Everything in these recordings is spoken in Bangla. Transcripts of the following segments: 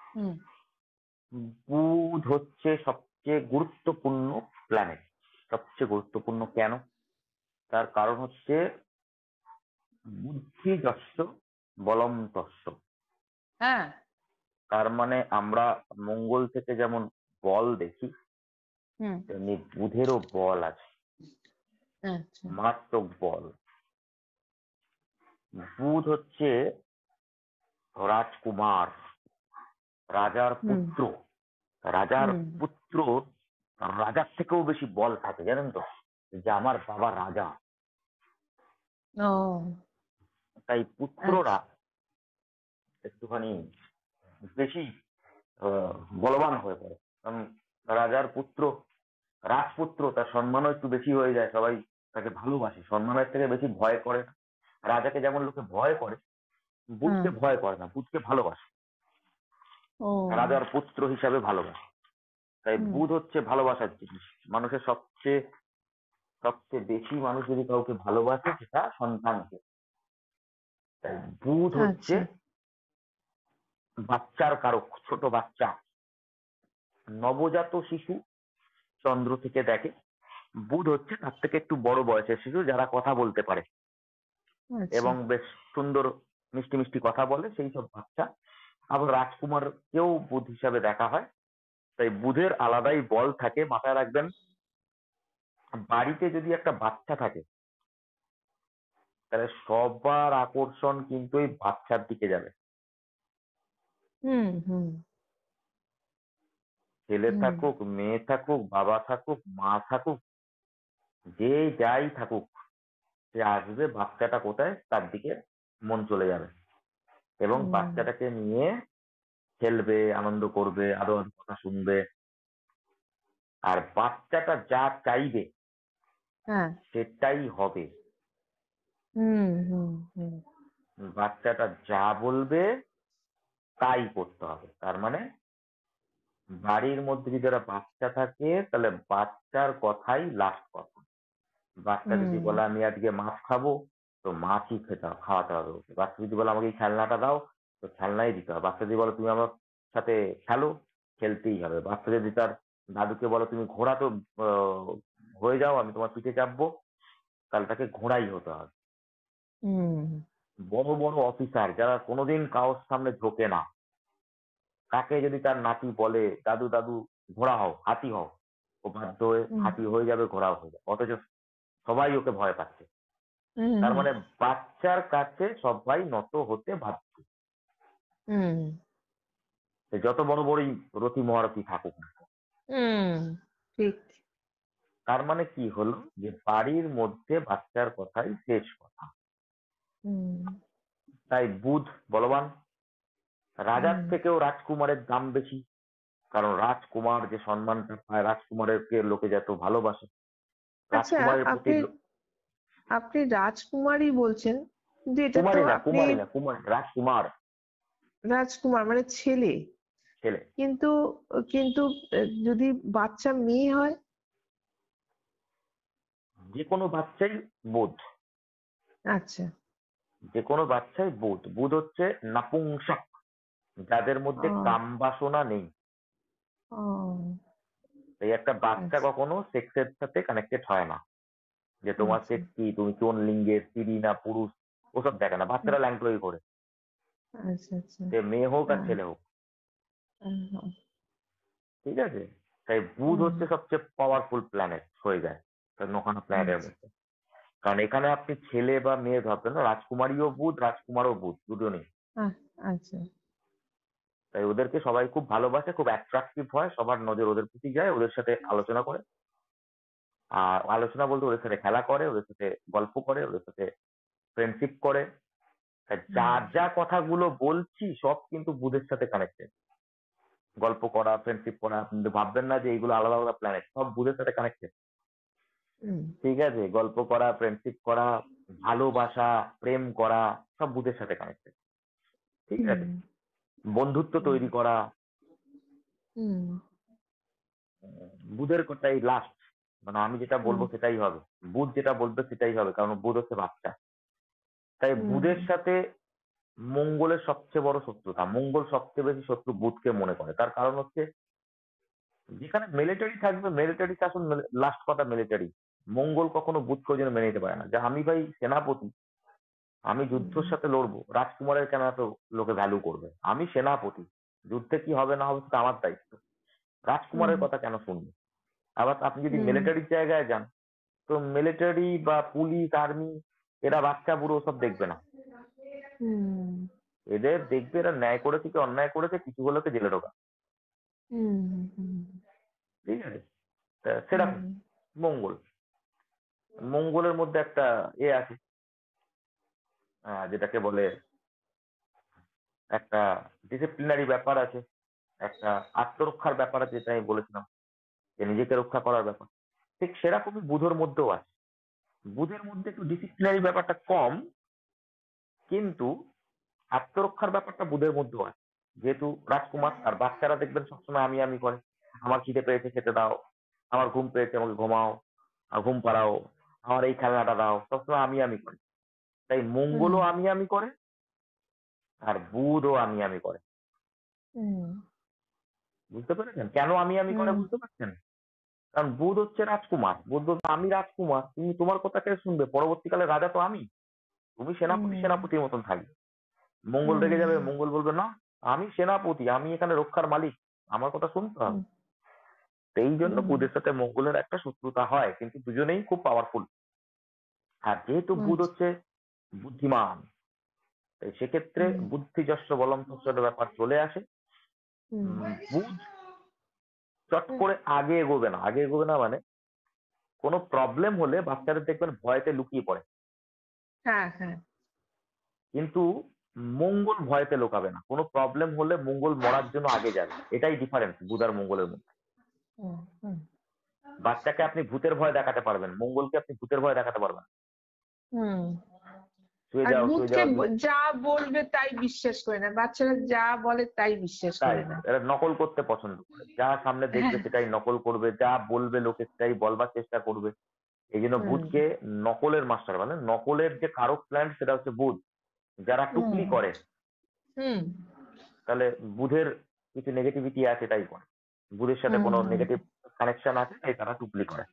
হুম। বুধ হচ্ছে সবচেয়ে গুরুত্বপূর্ণ প্ল্যানেট। সবচেয়ে গুরুত্বপূর্ণ কেন? তার কারণ হচ্ছে বুদ্ধি যস্য বলম তস্য। হ্যাঁ। তার মানে আমরা মঙ্গল থেকে যেমন বল দেখি, হুম। তেমনি বুধেরও বল আছে, আচ্ছা। মারাত্মক বল। বুধ হচ্ছে রাজকুমার, রাজার হুম। পুত্র। রাজার হুম। পুত্র রাজার থেকেও বেশি বল থাকে, জানেন তো? যে আমার বাবা রাজা, ও তাই আচ্ছা। পুত্ররা একটুখানি বেশি আহ, বলবান হয়ে পড়ে। কারণ রাজার পুত্র, রাজপুত্র, তার সম্মানও একটু বেশি হয়ে যায়, সবাই তাকে ভালোবাসে, সম্মানের থেকে বেশি ভয় করে না। রাজাকে যেমন লোকে ভয় করে, হুম। বুধকে ভয় করে না, বুধকে ভালোবাসে, ও। রাজার পুত্র হিসাবে ভালোবাসে। তাই হুম। বুধ হচ্ছে ভালোবাসার জিনিস। মানুষের সবচেয়ে সবচেয়ে বেশি মানুষ যদি কাউকে ভালোবাসে সেটা সন্তানকে। তাই বুধ হচ্ছে আচ্ছা। বাচ্চার কারক। ছোট বাচ্চা, নবজাত শিশু চন্দ্র থেকে দেখে। বুধ হচ্ছে তার থেকে একটু বড় বয়সের শিশু, যারা কথা বলতে পারে আচ্ছা। এবং বেশ সুন্দর মিষ্টি মিষ্টি কথা বলে, সেই সব বাচ্চা। আবার রাজকুমার কেও বুধ হিসাবে দেখা হয়। তাই বুধের আলাদাই বল থাকে, মাথায় রাখবেন। বাড়িতে যদি একটা বাচ্চা থাকে, তাহলে সবার আকর্ষণ কিন্তু ওই বাচ্চার দিকে যাবে। হুম। হুম। ছেলে হুম। থাকুক, মেয়ে থাকুক, বাবা থাকুক, মা থাকুক, যে যাই থাকুক, সে আসবে, বাচ্চাটা কোথায় তার দিকে মন চলে যাবে এবং হুম। বাচ্চাটাকে নিয়ে খেলবে, আনন্দ করবে, আরো কথা শুনবে। আর বাচ্চাটা যা চাইবে হ্যাঁ। সেটাই হবে। হুম। হুম। হুম। বাচ্চাটা যা বলবে তাই করতে হবে। তার মানে বাড়ির মধ্যে যদি একটা বাচ্চা থাকে, তাহলে বাচ্চার কথাই লাস্ট কথা। বাচ্চা যদি হুম। বলে আমি আজকে মাছ খাবো, তো মাছই খাওয়াতে হবে ওকে। বাচ্চা যদি বলে আমাকে এই খেলনাটা দাও, তো খেলনাই দিতে হবে। বাচ্চা যদি বলে তুমি আমার সাথে খেলো, খেলতেই হবে। বাচ্চা যদি তার দাদুকে বলে তুমি ঘোড়া তো আহ, হয়ে যাও, আমি তোমার পিঠে চাপবো, তাহলে তাকে ঘোড়াই হতে হবে। হুম। বড় বড় অফিসার যারা কোনোদিন কারোর সামনে ঝোঁকে না, তাকে যদি তার নাতি বলে দাদু দাদু ঘোড়া হও, হাতি হও, ও বাধ্য হয়ে হুম। হাতি হয়ে যাবে, ঘোড়াও হয়ে যাবে। অথচ সবাই ওকে ভয় পাচ্ছে। তার হুম। মানে বাচ্চার কাছে সবাই নত হতে বাধ্য। হুম। সে যত বড় বড়ই রথী মহারথী থাকুক না। হুম। ঠিক। তার মানে কি হলো, যে বাড়ির মধ্যে বাচ্চার কথাই শেষ কথা। হুম। তাই বুধ বলবান। রাজার হুম। থেকেও রাজকুমারের দাম বেশি, কারণ রাজকুমার যে সম্মানটা পায়, রাজকুমারের কে লোকে যত ভালোবাসে, আচ্ছা, রাজকুমারের প্রতি আপনি আপনি রাজকুমারই বলছেন, কিন্তু এটা তো কুমারী না, আপনি কুমারী না, কুমার, রাজকুমার, রাজকুমার মানে ছেলে। ছেলে। কিন্তু কিন্তু যদি বাচ্চা মেয়ে হয়? যে কোনো বাচ্চাই বুধ। আচ্ছা। যে কোনো বাচ্চাই বুধ। বুধ হচ্ছে নাপুংসক, যাদের মধ্যে ও। কাম বাসনা নেই। ও। এই একটা বাচ্চা আচ্ছা। কখনো সেক্সের সাথে কানেক্টেড হয় না, যে তোমার আচ্ছা। সেক্স কি, তুমি কোন লিঙ্গের, স্ত্রী না পুরুষ, ওসব দেখে না। হুম। বাচ্চারা ল্যাংটোই করে, আচ্ছা। আচ্ছা। সে মেয়ে হোক আর হ্যাঁ। ছেলে হোক। হ্যাঁ। ঠিক আছে? তাই বুধ হুম। হচ্ছে সবচেয়ে পাওয়ারফুল প্ল্যানেট হয়ে যায় নখানা প্ল্যানেটের আচ্ছা। মধ্যে। কারণ এখানে আপনি ছেলে বা মেয়ে ভাববেন না, রাজকুমারীও বুধ, রাজকুমারও বুধ, দুজনেই। আহ, আচ্ছা। তাই ওদেরকে সবাই খুব ভালোবাসে, খুব অ্যাট্রাকটিভ হয়, সবার নজর ওদের প্রতি যায়, ওদের সাথে আলোচনা করে। আর আলোচনা বলতে ওদের সাথে খেলা করে, ওদের সাথে গল্প করে, ওদের সাথে ফ্রেন্ডশিপ করে। তা যা হুম। যা কথাগুলো বলছি সব কিন্তু বুধের সাথে কানেক্টেড। গল্প করা, ফ্রেন্ডশিপ করা, আপনি তো ভাববেন না যে এইগুলো আলাদা আলাদা প্ল্যানেট, সব বুধের সাথে কানেক্টেড। হুম। ঠিক আছে? গল্প করা, ফ্রেন্ডশিপ করা, ভালোবাসা, প্রেম করা, সব বুধের সাথে কানেক্টেড। ঠিক হুম। আছে? বন্ধুত্ব হুম। তৈরি করা, হুম। বুধের কথাই লাস্ট। মানে আমি যেটা হুম। বলবো সেটাই হবে, বুধ যেটা বলবে সেটাই হবে, কারণ বুধ হচ্ছে বাচ্চা। তাই হুম। বুধের সাথে মঙ্গলের সবচেয়ে বড় শত্রুতা, মঙ্গল সবচেয়ে বেশি শত্রু বুধকে মনে করে। তার কারণ হচ্ছে যেখানে মিলিটারি থাকবে, মিলিটারি শাসন, লাস্ট কথা মিলিটারি। মঙ্গল কখনো বুধকে ওই জন্য মেনে নিতে পারে না যে আমি ভাই সেনাপতি, আমি যুদ্ধের হুম সাথে লড়বো, রাজকুমারের কেন এত লোকে ভ্যালু করবে, আমি সেনাপতি, যুদ্ধে কি হবে না হবে সেটা আমার দায়িত্ব, হুম রাজকুমারের কথা কেন শুনবো। আবার আপনি যদি হুম মিলিটারির জায়গায় যান, তো মিলিটারি বা পুলিশ আর্মি এরা বাচ্চা বুড়ো সব দেখবে না। হুম এদের দেখবে এরা ন্যায় করেছে কি অন্যায় করেছে, কিছু হলোকে জেলে ঢোকা। হুম হুম ঠিক আছে, তা সেরকম হুম মঙ্গল, মঙ্গলের মধ্যে একটা আছে, যেটাকে বলে একটা ডিসিপ্লিনারি ব্যাপার আছে, একটা আত্মরক্ষার ব্যাপার আছে, যেটা আমি বলেছিলাম যে নিজেকে রক্ষা করার ব্যাপার। ঠিক সেরকমই বুধের মধ্যেও আছে। বুধের মধ্যে একটু ডিসিপ্লিনারি ব্যাপারটা কম, কিন্তু আত্মরক্ষার ব্যাপারটা বুধের মধ্যেও আছে। যেহেতু রাজকুমার, আর বাচ্চারা দেখবেন সবসময় আমি আমি করে, আমার খিদে পেয়েছে খেতে দাও, আমার ঘুম পেয়েছে আমাকে ঘুমাও, ঘুম পাড়াও, আমার এই খেলনাটা দাও, সবসময় আমি আমি করে। তাই হুম মঙ্গলও আমি আমি করে, আর বুধও আমি আমি করে। হুম বুঝতে পেরেছেন কেন আমি আমি করে, হুম বুঝতে পারছেন? কারণ বুধ হচ্ছে রাজকুমার, বুধ বলবে আমি রাজকুমার, তুমি তোমার কথা কে শুনবে, পরবর্তীকালে রাজা তো আমি, তুমি সেনাপতি হুম সেনাপতির মতন থাকবে। মঙ্গল রেগে যাবে, হুম মঙ্গল বলবে না, আমি সেনাপতি, আমি এখানে রক্ষার মালিক, আমার কথা শুনতে হবে। হুম তো এই জন্য হুম বুধের সাথে মঙ্গলের একটা শত্রুতা হয়, কিন্তু দুজনেই খুব পাওয়ারফুল। আর যেহেতু বুধ আচ্ছা, হচ্ছে বুদ্ধিমান, তাই সেক্ষেত্রে হুম বুদ্ধিযস্য বলম তস্য একটা ব্যাপার চলে আসে। হুম বুধ চট করে আগে এগোবে না, আগে এগোবে না মানে কোনো প্রবলেম হলে বাচ্চাদের দেখবেন ভয়তে লুকিয়ে পড়ে, হ্যাঁ হ্যাঁ কিন্তু মঙ্গল ভয়তে লুকাবে না, কোনো প্রবলেম হলে মঙ্গল মরার জন্য আগে যাবে। এটাই ডিফারেন্স বুধ আর মঙ্গলের মধ্যে। হুম হুম বাচ্চাকে আপনি ভূতের ভয় দেখাতে পারবেন, মঙ্গলকে আপনি ভূতের ভয় দেখাতে পারবেন না। হুম শুয়ে আর যাও শুয়ে বুধকে যাও যা বলবে তাই বিশ্বাস করে না, বাচ্চারা যা বলে তাই বিশ্বাস তাই করে না। এরা নকল করতে পছন্দ করে, যা সামনে দেখবে হ্যাঁ সেটাই নকল করবে, যা বলবে লোকে সেটাই বলবার চেষ্টা করবে। এই জন্য হুম বুধকে নকলের মাস্টার, মানে নকলের যে কারক প্ল্যান্ট সেটা হচ্ছে বুধ। যারা হুম টুকলি করে, হুম তাহলে বুধের কিছু নেগেটিভিটি আছে তাই করে, বুধের সাথে হুম কোনো হুম নেগেটিভ কানেকশন আছে তাই তারা টুকলি করে।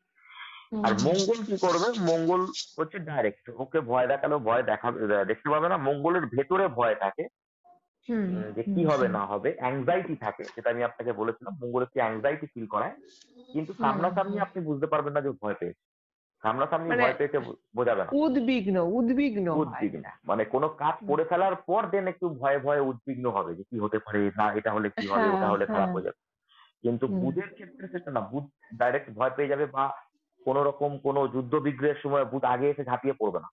আর হুম মঙ্গল কি করবে, মঙ্গল হচ্ছে ডাইরেক্ট, ওকে ভয় দেখালেও ভয় দেখাবে, দেখতে পাবে না। মঙ্গলের ভেতরে ভয় থাকে, হুম যে হুম কি হবে হুম না হবে, অ্যাংজাইটি থাকে, যেটা আমি আপনাকে বলেছিলাম মঙ্গল একটি অ্যাংজাইটি ফিল করায়। কিন্তু হুম সামনাসামনি হুম আপনি বুঝতে পারবেন না যে ও ভয় পেয়েছে, সামনাসামনি মানে ভয় পেয়েছে বোঝাবে না। উদ্বিগ্ন উদ্বিগ্ন হয় উদ্বিগ্ন এটা। মানে কোনো কাজ হুম, করে ফেলার পর দেন একটু ভয়ে ভয়ে উদ্বিগ্ন হবে যে কি হতে পারে, না এটা হলে কি হবে, হ্যাঁ ওটা হলে খারাপ হ্যাঁ হয়ে যাবে। কিন্তু হুম বুধের ক্ষেত্রে সেটা না, বুধ ডাইরেক্ট ভয় পেয়ে যাবে, বা কোন রকম কোনো যুদ্ধ বিগ্রহের সময় বুধ আগে এসে ঝাঁপিয়ে পড়বে না,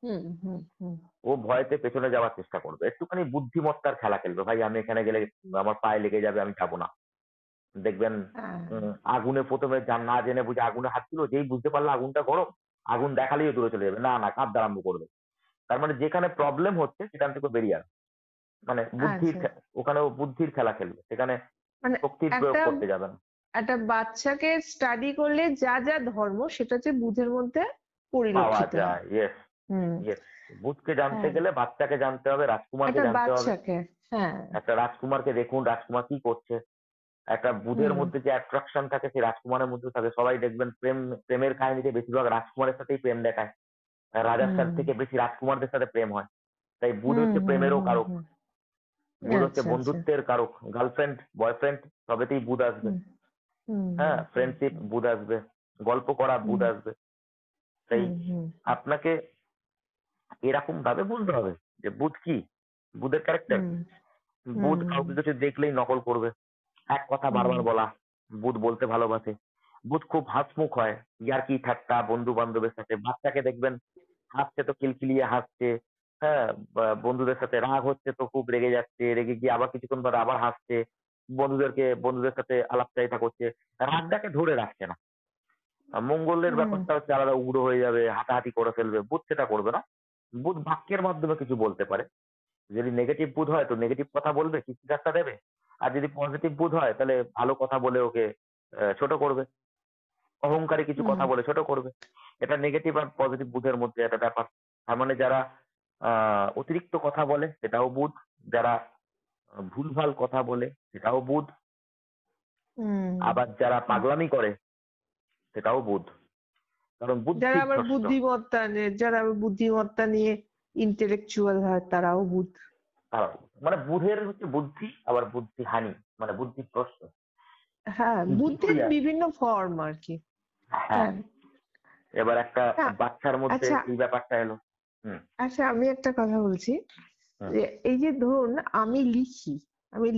হুম হুম হুম ও ভয়তে পেছনে যাওয়ার চেষ্টা করবে, একটুখানি বুদ্ধিমত্তার খেলা খেলবে, ভাই আমি এখানে গেলে আমার পায়ে লেগে যাবে, আমি যাবো না। দেখবেন হ্যাঁ আগুনে প্রথমে না জেনে বুঝে আগুনে হাত দিল, যেই বুঝতে পারলো আগুনটা গরম, আগুন দেখালেই দূরে চলে যাবে, না না কাঁদতে আরম্ভ করবে। তার মানে যেখানে প্রবলেম হচ্ছে সেখান থেকে বেরিয়ে আসবে, মানে আচ্ছা, ওখানেও বুদ্ধির খেলা খেলবে, সেখানে মানে শক্তির প্রয়োগ একটা করতে যাবে না। একটা বাচ্চাকে স্টাডি করলে যা যা ধর্ম সেটা হচ্ছে বুধের মধ্যে পাওয়া পরিলক্ষিত হয়। যায়, ইয়েস হুম ইয়েস। বুধকে জানতে হ্যাঁ গেলে বাচ্চাকে জানতে হবে, রাজকুমারকে একটা জানতে হবে। বাচ্চাকে, হ্যাঁ একটা রাজকুমারকে দেখুন, রাজকুমার কি করছে, একটা বুধের হুম মধ্যে যে অ্যাট্রাকশন থাকে সেই রাজকুমারের মধ্যে থাকে। সবাই দেখবেন প্রেমের কাহিনীতে বেশিরভাগ রাজকুমারের সাথেই প্রেম দেখায়, রাজার সাথে হুম থেকে বেশি রাজকুমারদের সাথে প্রেম হয়। তাই বুধ হুম হচ্ছে হুম প্রেমেরও হুম কারক, হুম বুধ হচ্ছে আচ্ছা আচ্ছা বন্ধুত্বের কারক, গার্লফ্রেন্ড বয়ফ্রেন্ড সবেতেই বুধ আসবে। হুম হুম হ্যাঁ, হুম ফ্রেন্ডশিপ বুধ আসবে, গল্প করা বুধ হুম আসবে। তাই হুম হুম আপনাকে এরকম ভাবে বুঝতে হবে যে বুধ কি, বুধের ক্যারেক্টার হুম কি। বুধ হুম কাউকে কিছু দেখলেই নকল করবে, এক কথা হুম বারবার বলা, বুধ বলতে ভালোবাসে। বুধ খুব হাসমুখ হয়, ইয়ার্কি ঠাট্টা বন্ধু বান্ধবের সাথে, বাচ্চাকে দেখবেন হাসছে তো কিলকিলিয়ে হাসছে, হ্যাঁ, বন্ধুদের সাথে রাগ হচ্ছে তো খুব রেগে যাচ্ছে, রেগে গিয়ে আবার কিছুক্ষণ পর আবার হাসছে, বন্ধুদের সাথে আলাপচারিতা করছে, রাগটাকে ধরে রাখছে না। মঙ্গলের হুম ব্যাপারটা হচ্ছে আলাদা, উগ্র হয়ে যাবে, হাতাহাতি করে ফেলবে। বুধ সেটা করবে না, বুধ বাক্যের মাধ্যমে কিছু বলতে পারে। যদি নেগেটিভ বুধ হয় তো নেগেটিভ কথা বলবে, কীর্তি ঠাট্টা দেবে। আর যদি পজিটিভ বুধ হয় তাহলে ভালো কথা বলে ওকে ছোট করবে, অহংকারী কিছু হুম কথা বলে ছোট করবে। এটা নেগেটিভ আর পজিটিভ বুধের মধ্যে একটা ব্যাপার। তার মানে যারা অতিরিক্ত কথা বলে সেটাও বুধ, যারা ভুলভাল কথা বলে সেটাও বুধ, হুম। আবার যারা পাগলামি করে সেটাও বুধ, কারণ বুদ্ধিভ্রষ্ট। যারা আবার বুদ্ধিমত্তা নিয়ে ইন্টেলেকচুয়াল হয় তারাও বুধ। তারাও মানে বুধের হচ্ছে বুদ্ধি, আবার বুদ্ধিহানি, মানে বুদ্ধিভ্রষ্ট, হ্যাঁ, বুদ্ধির দুটোই আছে। বিভিন্ন ফর্ম আর কি। হ্যাঁ, হ্যাঁ। এবার একটা না, বাচ্চার মধ্যে আচ্ছা, এই ব্যাপারটা এলো। হুম। আচ্ছা, আমি একটা কথা বলছি হুম। যে এই যে ধরুন আমি হুম।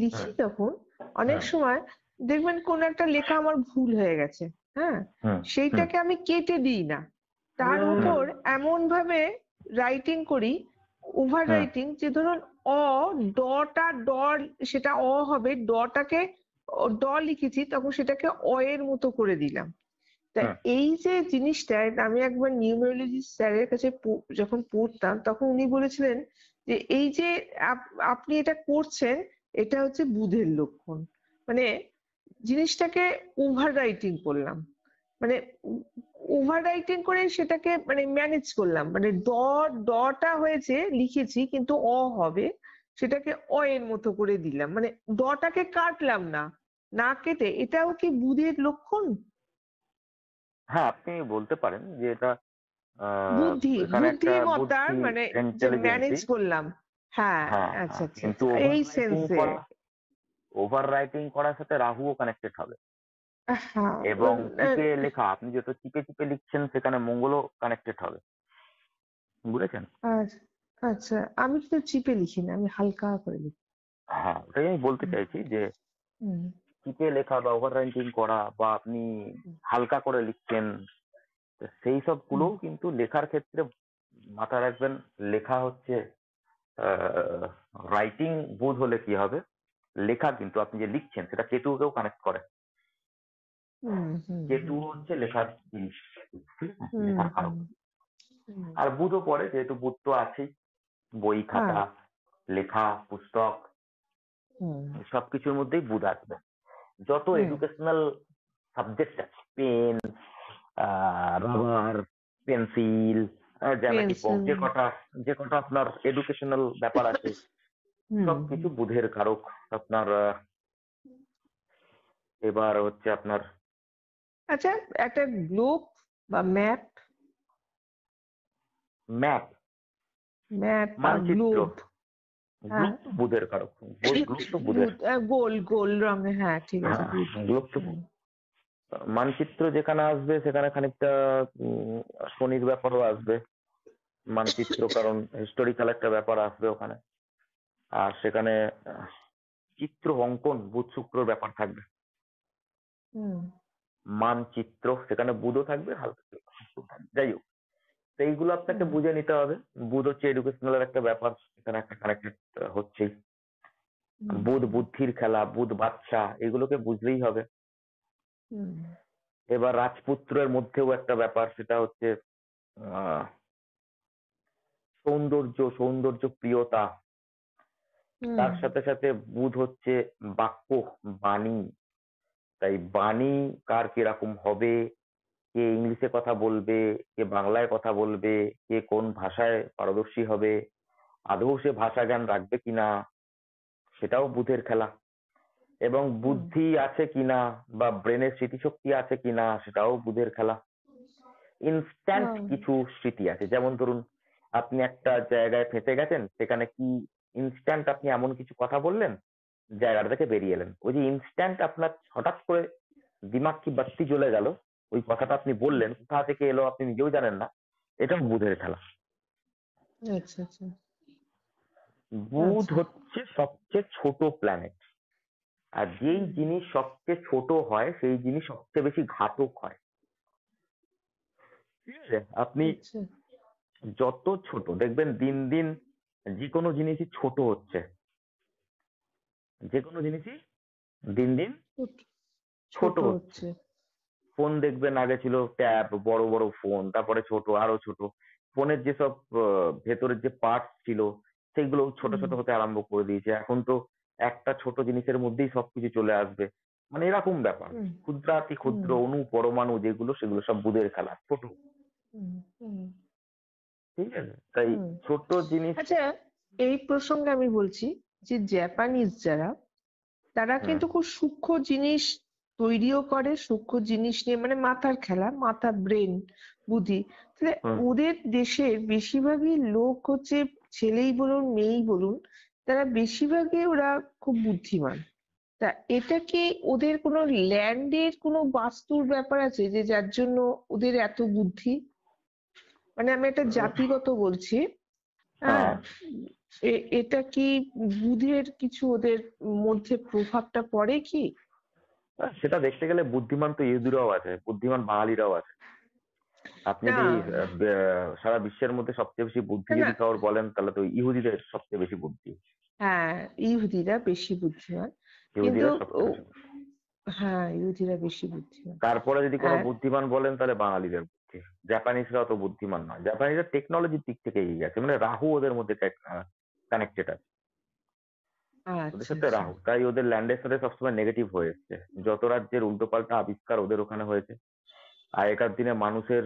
লিখি তখন অনেক হুম। সময় দেখবেন কোন একটা লেখা আমার ভুল হয়ে গেছে। হ্যাঁ, হুম। হুম। সেইটাকে আমি কেটে দিই না, তার হুম। উপর এমন ভাবে রাইটিং করি, ওভার হুম। রাইটিং, যে ধরুন অ, ডটা ড, সেটা অ হবে, ডটাকে ড লিখেছি তখন সেটাকে অ এর মতো করে দিলাম। তা হুম। এই যে জিনিসটা, এটা আমি একবার নিউমেরোলজি স্যারের কাছে যখন পড়তাম তখন উনি বলেছিলেন যে এই যে আপনি এটা করছেন, এটা হচ্ছে বুধের লক্ষণ। মানে জিনিসটাকে ওভার রাইটিং করলাম, মানে ওভার রাইটিং করে সেটাকে মানে ম্যানেজ করলাম, মানে ডটা হয়েছে লিখেছি কিন্তু অ হবে, সেটাকে অ এর মতো করে দিলাম, মানে ডটাকে কাটলাম না, না কেটে। এটাও কি বুধের লক্ষণ? হ্যাঁ, আপনি বলতে পারেন যে এটা এখানে একটা বুদ্ধিমত্তার বুদ্ধি, মানে যে ম্যানেজ ইন্টেলিজেন্সি। করলাম। হ্যাঁ। হ্যাঁ, আচ্ছা, হ্যাঁ, আচ্ছা, কিন্তু আচ্ছা, ওভার এই রাইটিং সেন্সে। করা, ওভার রাইটিং করার সাথে রাহুও কানেক্টেড হবে। হ্যাঁ, এবং চিপে লেখা, আপনি যত চিপে চিপে লিখছেন সেখানে মঙ্গলও কানেক্টেড হবে, বুঝেছেন? আচ্ছা, আমি কিন্তু চিপে লিখি না, আমি হালকা করে লিখি। হ্যাঁ, ওটাই আমি বলতে হুম, চাইছি যে হুম, চিপে লেখা বা ওভার রাইটিং করা, বা আপনি হালকা করে লিখছেন, তো সেই সব হুম, গুলোও কিন্তু লেখার ক্ষেত্রে মাথায় রাখবেন। লেখা হচ্ছে রাইটিং বুধ হলে কি হবে, লেখা কিন্তু আপনি যে লিখছেন সেটা কেতুকেও কানেক্ট করে। হুম, হুম, কেতু হুম, হচ্ছে লেখার জিনিস, ঠিক আছে? হুম, লেখার কারক। হুম, হুম, আর বুধও পড়ে, যেহেতু বুধ তো আছেই, বই হ্যাঁ, খাতা, লেখা, পুস্তক, হুম, সবকিছুর মধ্যেই বুধ আসবে। যত হুম, এডুকেশনাল সাবজেক্ট আছে, পেন, রাবার, পেন্সিল, জ্যামিতি বক্স, পেন্সিল, যে কটা আপনার এডুকেশনাল ব্যাপার আছে, হুম, সবকিছু হুম। বুধের কারক। আপনার এবার হচ্ছে আপনার আচ্ছা, একটা গ্লোব বা ম্যাপ, ম্যাপ, বা মানচিত্র। গ্লোব। হ্যাঁ, গ্লোব তো বুধের কারক, গ্লোব তো বুধের। বুধ, গোল গোল রঙের, হ্যাঁ ঠিক আছে, হ্যাঁ, বুধ। গ্লোব তো, হুম, মানচিত্র যেখানে আসবে সেখানে খানিকটা উম, শনির ব্যাপারও আসবে। মানচিত্র কারণ হিস্টোরিক্যাল একটা ব্যাপার আসবে ওখানে। আর সেখানে আহ, চিত্র অঙ্কন বুধ শুক্রর ব্যাপার থাকবে। হুম, মানচিত্র সেখানে বুধও থাকবে, হালকা শুক্রও থাকবে। যাই হোক, সেইগুলো আপনাকে হুম, বুঝে নিতে হবে। বুধ হচ্ছে এডুকেশনাল একটা ব্যাপার, এখানে একটা কানেক্টেড হচ্ছেই। হুম, বুধ বুদ্ধির খেলা, বুধ বাচ্চা, এগুলোকে বুঝলেই হবে। হুম, এবার রাজপুত্রের মধ্যেও একটা ব্যাপার, সেটা হচ্ছে আহ সৌন্দর্য, সৌন্দর্য প্রিয়তা। হুম, তার সাথে সাথে বুধ হচ্ছে বাক্য, বাণী। তাই বাণী কার কিরকম হবে, কে ইংলিশে কথা বলবে, কে বাংলায় কথা বলবে, কে কোন ভাষায় পারদর্শী হবে, আদৌ সে ভাষা জ্ঞান রাখবে কিনা, সেটাও বুধের খেলা। এবং হুম, বুদ্ধি আছে কিনা বা ব্রেনের স্মৃতিশক্তি আছে কিনা, সেটাও বুধের খেলা। ইনস্ট্যান্ট হুম, কিছু স্মৃতি আছে, যেমন ধরুন আপনি একটা জায়গায় ফেঁসে গেছেন, সেখানে কি ইনস্ট্যান্ট আপনি এমন কিছু কথা বললেন, জায়গাটা থেকে বেরিয়ে এলেন। ওই যে ইনস্ট্যান্ট আপনার হঠাৎ করে দিমাগ কি বাত্তি জ্বলে গেল, ওই কথাটা আপনি বললেন, কোথা থেকে এলো আপনি নিজেও জানেন না, এটাও বুধের খেলা। আচ্ছা, আচ্ছা, বুধ আচ্ছা, হচ্ছে সবচেয়ে ছোট প্ল্যানেট। আর যেই হুম, জিনিস সবচেয়ে ছোট হয় সেই জিনিস সবচেয়ে বেশি ঘাতক হয়, ঠিক আছে? আপনি আচ্ছা, যত ছোট দেখবেন, দিন দিন যে কোনো জিনিসই ছোট হচ্ছে, যে কোনো জিনিসই দিন দিন ছোট ছোট ছোট হচ্ছে। হচ্ছে। ফোন দেখবেন, আগে ছিল ট্যাব, বড় বড় ফোন, তারপরে ছোট, আরো ছোট। ফোনের যেসব ভেতরের যে পার্টস ছিল সেগুলো ছোট হুম, ছোট হতে আরম্ভ করে দিয়েছে। এখন তো একটা ছোট জিনিসের মধ্যেই সবকিছু চলে আসবে, মানে এরকম ব্যাপার। হুম, ক্ষুদ্রাতি ক্ষুদ্র হুম, অণু পরমাণু যেগুলো, সেগুলো সব বুধের খেলা, ছোট। হুম, হুম। ঠিক আছে? তাই হুম। ছোট জিনিস। আচ্ছা, এই প্রসঙ্গে আমি বলছি যে জাপানিজ যারা, তারা হুম, কিন্তু খুব সূক্ষ্ম জিনিস তৈরিও করে, সূক্ষ্ম জিনিস নিয়ে, মানে মাথার খেলা, মাথা, ব্রেন, বুদ্ধি। তাহলে হুম। ওদের দেশের বেশিরভাগই লোক হচ্ছে, ছেলেই বলুন মেয়েই বলুন, তারা বেশিরভাগই ওরা খুব বুদ্ধিমান। তা এটা কি ওদের কোনো ল্যান্ডের কোনো বাস্তুর ব্যাপার আছে যে যার জন্য ওদের এত বুদ্ধি? মানে আমি একটা জাতিগত বলছি। হ্যাঁ, হ্যাঁ, এটা কি বুধের কিছু ওদের মধ্যে প্রভাবটা পড়ে কি? সেটা দেখতে গেলে বুদ্ধিমান তো ইহুদিরাও আছে, বুদ্ধিমান বাঙালিরাও আছে। আপনি না, যদি সারা বিশ্বের মধ্যে সবচেয়ে বেশি বুদ্ধি না, যদি কারোর বলেন তাহলে তো ইহুদিদের সবচেয়ে বেশি বুদ্ধি। হ্যাঁ, ইহুদিরা বেশি বুদ্ধিমান, কিন্তু ইহুদিরা সবচেয়ে বেশি বুদ্ধি। হ্যাঁ, ইহুদিরা বেশি বুদ্ধিমান। তারপরে যদি কোনো আর বুদ্ধিমান বলেন তাহলে বাঙালিদের বুদ্ধি। জাপানিজরা অত বুদ্ধিমান নয়, জাপানিজরা টেকনোলজির দিক থেকে এগিয়ে গেছে, মানে রাহু ওদের মধ্যে কানেক্টেড আছে, ওদের আচ্ছা, সাথে আচ্ছা। রাহু, তাই ওদের ল্যান্ডের সাথে সবসময় নেগেটিভ হয়ে এসছে। যত রাজ্যের উল্টোপাল্টা আবিষ্কার ওদের ওখানে হয়েছে। আগেকার দিনে মানুষের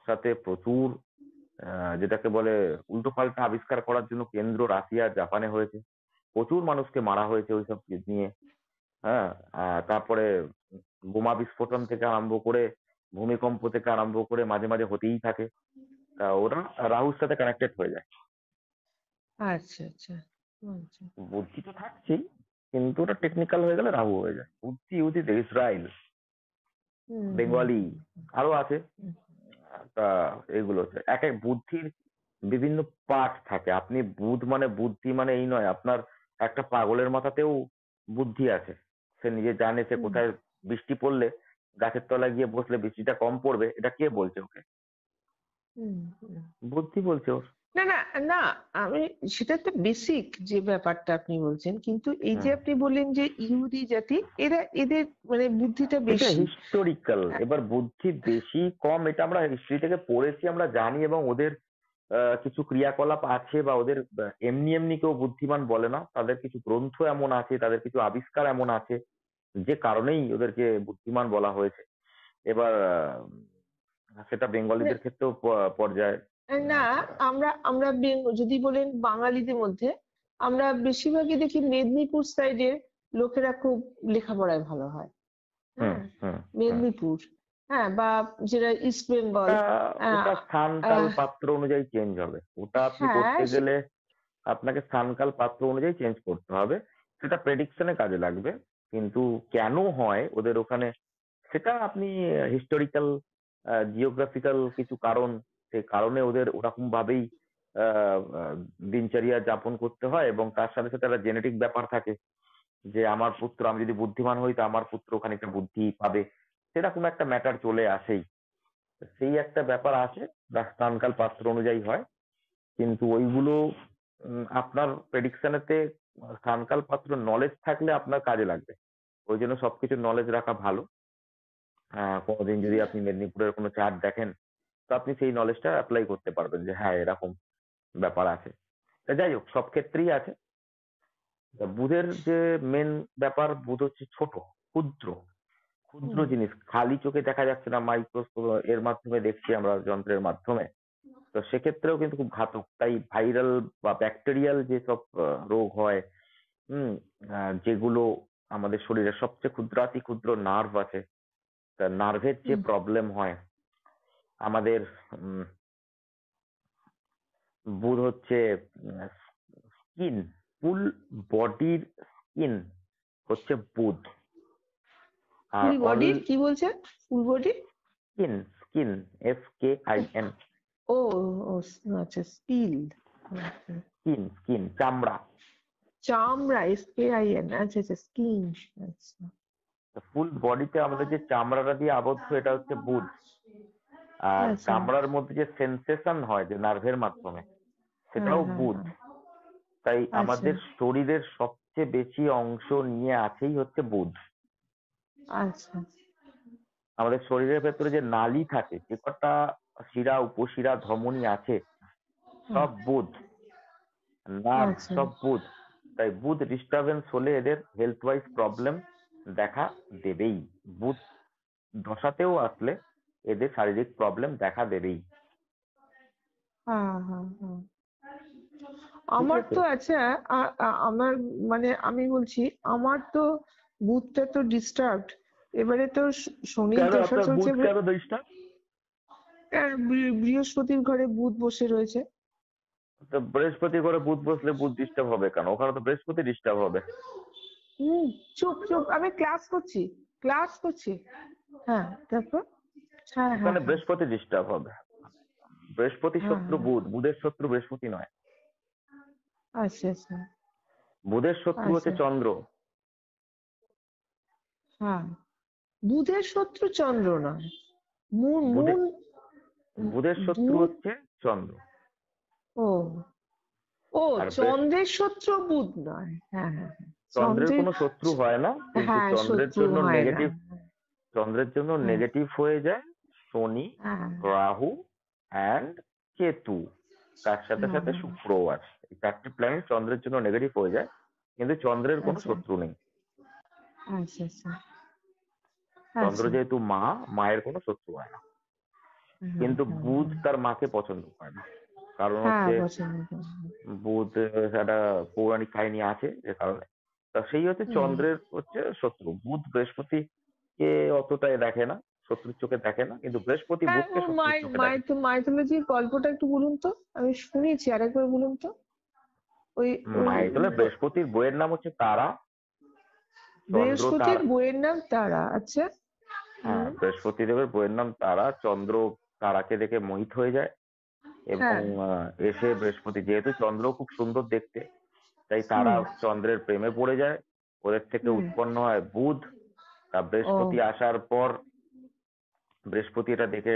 সাথে প্রচুর যেটাকে বলে উল্টোপাল্টা আবিষ্কার করার জন্য কেন্দ্র রাশিয়া জাপানে হয়েছে। প্রচুর মানুষকে মারা হয়েছে ওইসব নিয়ে। হ্যাঁ, তারপরে বোমা বিস্ফোরণ থেকে আরম্ভ করে ভূমিকম্প থেকে আরম্ভ করে মাঝে মাঝে হতেই থাকে। তা ওরা রাহুর সাথে কানেক্টেড হয়ে যায়। আচ্ছা, আচ্ছা। আচ্ছা। বুদ্ধি তো থাকছেই, কিন্তু ওটা টেকনিক্যাল হয়ে গেলে রাহু হয়ে যায়। বুদ্ধি উদিত ইসরায়েল, হুম, হুম, বেঙ্গলি, হুম, আরো আছে। হুম, তা এগুলো হচ্ছে এক এক বুদ্ধির বিভিন্ন পার্ট থাকে। আপনি বুধ মানে বুদ্ধি মানে এই নয়, আপনার একটা পাগলের মাথাতেও বুদ্ধি আছে। সে নিজে জানে সে হুম, কোথায় বৃষ্টি পড়লে গাছের তলায় গিয়ে বসলে বৃষ্টিটা কম পড়বে, এটা কে বলছে ওকে? হুম, হুম। বুদ্ধি বলছে ওর। না, না, না, আমি, সেটা তো বেসিক যে ব্যাপারটা আপনি বলছেন, কিন্তু এই যে হুম। আপনি বললেন যে ইহুদি জাতি, এরা, এদের মানে বুদ্ধিটা এটা বেশি। হিস্টোরিক্যাল, আ- এবার বুদ্ধি বেশি কম এটা আমরা হিস্ট্রি থেকে পড়েছি, আমরা জানি, এবং ওদের কিছু ক্রিয়াকলাপ আছে, বা ওদের এমনি এমনি কেউ বুদ্ধিমান বলে না, তাদের কিছু গ্রন্থ এমন আছে, তাদের কিছু আবিষ্কার এমন আছে যে কারণেই ওদেরকে বুদ্ধিমান বলা হয়েছে। এবার সেটা বেঙ্গলিদের ক্ষেত্রেও পর্যায়ে না, আহ, আমরা আমরা যদি বলেন বাঙালিদের মধ্যে, আমরা বেশিরভাগই দেখি মেদিনীপুর সাইডের লোকেরা খুব লেখাপড়ায় ভালো হয়। হুম, হ্যাঁ, হুম, হুম। মেদিনীপুর, হ্যাঁ, বা যেটা ইস্ট বেঙ্গল। ওটা আহ, ওটা স্থান কাল আহ, পাত্র অনুযায়ী চেঞ্জ হবে। ওটা আপনি হ্যাঁ, করতে গেলে আপনাকে স্থান কাল পাত্র অনুযায়ী চেঞ্জ করতে হবে। সেটা প্রেডিকশনে কাজে লাগবে। কিন্তু কেন হয় ওদের ওখানে, সেটা আপনি হিস্টোরিক্যাল জিওগ্রাফিক্যাল কিছু কারণ, সেই কারণে ওদের ওরকম ভাবেই দিনচর্যা যাপন করতে হয়, এবং তার সাথে সাথে একটা জেনেটিক ব্যাপার থাকে যে আমার পুত্র, আমি যদি বুদ্ধিমান হই তো আমার পুত্র খানিকটা বুদ্ধি পাবে, সেরকম একটা ম্যাটার চলে আসেই। সেই একটা ব্যাপার আসে, স্থানকাল পাত্র অনুযায়ী হয়। কিন্তু ওইগুলো আপনার প্রেডিকশনেতে স্থানকাল পাত্র নলেজ থাকলে আপনার কাজে লাগবে। ওই জন্য সবকিছু নলেজ রাখা ভালো। কোনোদিন যদি আপনি মেদিনীপুরের কোনো চার্ট দেখেন, তো আপনি সেই নলেজটা অ্যাপ্লাই করতে পারবেন যে হ্যাঁ এরকম ব্যাপার আছে। তা যাই হোক, সব ক্ষেত্রেই আছে। তা বুধের যে মেন ব্যাপার, বুধ হচ্ছে ছোট, ক্ষুদ্র, ক্ষুদ্র হুম, জিনিস খালি চোখে দেখা যাচ্ছে না, মাইক্রোস্কোপ এর মাধ্যমে দেখছি আমরা, যন্ত্রের মাধ্যমে। তো সেক্ষেত্রেও কিন্তু খুব ঘাতক। তাই ভাইরাল বা ব্যাকটেরিয়াল যেসব রোগ হয়, হুম, যেগুলো আমাদের শরীরের সবচেয়ে ক্ষুদ্রাতি ক্ষুদ্র নার্ভ আছে, তা নার্ভের যে হুম। প্রবলেম হয় আমাদের, বুধ হচ্ছে স্কিন, ফুল বডির স্কিন হচ্ছে বুধ। আর ফুল অল বডির কি বলছেন? Full body? Skin, skin, SKIN, ও, ও, আচ্ছা, স্টিল। স্কিন, স্কিন চামড়া। চামড়া, SKIN, আচ্ছা, আচ্ছা, স্কিন। আচ্ছা, ফুল বডিতে আমাদের যে চামড়াটা দিয়ে আবদ্ধ, এটা হচ্ছে বুধ। আর আচ্ছা। চামড়ার মধ্যে যে সেন্সেশন হয় যে নার্ভের মাধ্যমে, হ্যাঁ, সেটাও হ্যাঁ, বুধ। হ্যাঁ। তাই আচ্ছা, আমাদের শরীরের সবচেয়ে বেশি অংশ নিয়ে আছেই হচ্ছে বুধ। আচ্ছা। আমাদের শরীরের ভেতরে যে নালী থাকে, যে কটা শিরা উপশিরা ধমনী আছে, হ্যাঁ, সব বুধ। নার্ভ আচ্ছা, সব বুধ। তাই বুধ ডিস্টারবেন্স হলে এদের হেলথ ওয়াইজ প্রবলেম দেখা দেবেই। বুধ দশাতেও আসলে এদের শারীরিক প্রবলেম দেখা দেবেই। হ্যাঁ, হ্যাঁ, হ্যাঁ। ঠিক আমার আছে? তো আচ্ছা, আমার মানে আমি বলছি, আমার তো বুথটা তো ডিস্টার্বড। এবারে তো শনির কেন দশা আপনার চলছে বুধ কেন দোষটা? বৃহস্পতির ঘরে বুধ বসে রয়েছে। তো বৃহস্পতি করে বুধ বসলে বুধ ডিস্টার্ব হবে কেন? ওখানে তো বৃহস্পতি ডিস্টার্ব হবে। হুম। চুপ চুপ, আমি ক্লাস করছি, ক্লাস করছি। হ্যাঁ, তারপর? হ্যাঁ, হ্যাঁ, ওখানে হ্যাঁ, বৃহস্পতি ডিস্টার্ব হবে। বৃহস্পতি হ্যাঁ, শত্রু হ্যাঁ। বুধ, বুধের শত্রু বৃহস্পতি নয়। আচ্ছা, আচ্ছা, বুধের শত্রু হচ্ছে আচ্ছা। চন্দ্র। হ্যাঁ, বুধের শত্রু চন্দ্র নয়। মুন বুধে মুন বুধের শত্রু বুধ। হচ্ছে চন্দ্র। ও, ও, আর চন্দ্রের শত্রু বুধ নয়। হ্যাঁ, হ্যাঁ, হ্যাঁ। চন্দ্রের চন্দ্রের, কোনো শত্রু হয় না, কিন্তু হ্যাঁ, শত্রু হয় না। চন্দ্রের জন্য হ্যাঁ, নেগেটিভ হয়ে যায় শনি, হ্যাঁ, রাহু অ্যান্ড কেতু। তার সাথে হ্যাঁ, সাথে হ্যাঁ। শুক্রও আছে। এই চারটি প্ল্যানেট চন্দ্রের জন্য নেগেটিভ হয়ে যায়, কিন্তু চন্দ্রের কোনো আচ্ছা, শত্রু নেই। আচ্ছা, আচ্ছা, চন্দ্র আচ্ছা। যেহেতু মা, মায়ের কোনো শত্রু হয় না। হ্যাঁ, কিন্তু হ্যাঁ, বুধ হ্যাঁ। তার মাকে পছন্দ করে না। কারণ হ্যাঁ, হচ্ছে পছন্দ করি। বুধ একটা পৌরাণিক কাহিনী আছে যে কারণে। তা সেই হচ্ছে হুম। চন্দ্রের হচ্ছে শত্রু। বুধ বৃহস্পতিকে অতটা দেখে না, শত্রুর চোখে দেখে না, কিন্তু বৃহস্পতি হ্যাঁ, বুধকে শত্রুর চোখে দেখে। মাইথোলজির গল্পটা একটু বলুন তো, আমি শুনেছি, আরেকবার বলুন তো। ওই ওই তাহলে বৃহস্পতির বইয়ের নাম হচ্ছে তারা। চন্দ্র তার বৃহস্পতির বইয়ের নাম তারা, আচ্ছা। হ্যাঁ, হুম। বৃহস্পতি দেবের বইয়ের নাম তারা। চন্দ্র তারাকে দেখে মোহিত হয়ে যায় এবং হ্যাঁ। এসে বৃহস্পতি, যেহেতু চন্দ্র খুব সুন্দর দেখতে, তাই তারা হুম। চন্দ্রের প্রেমে পড়ে যায়। ওদের থেকে হুম। উৎপন্ন হয় বুধ। তা ও। বৃহস্পতি আসার পর বৃহস্পতি এটা দেখে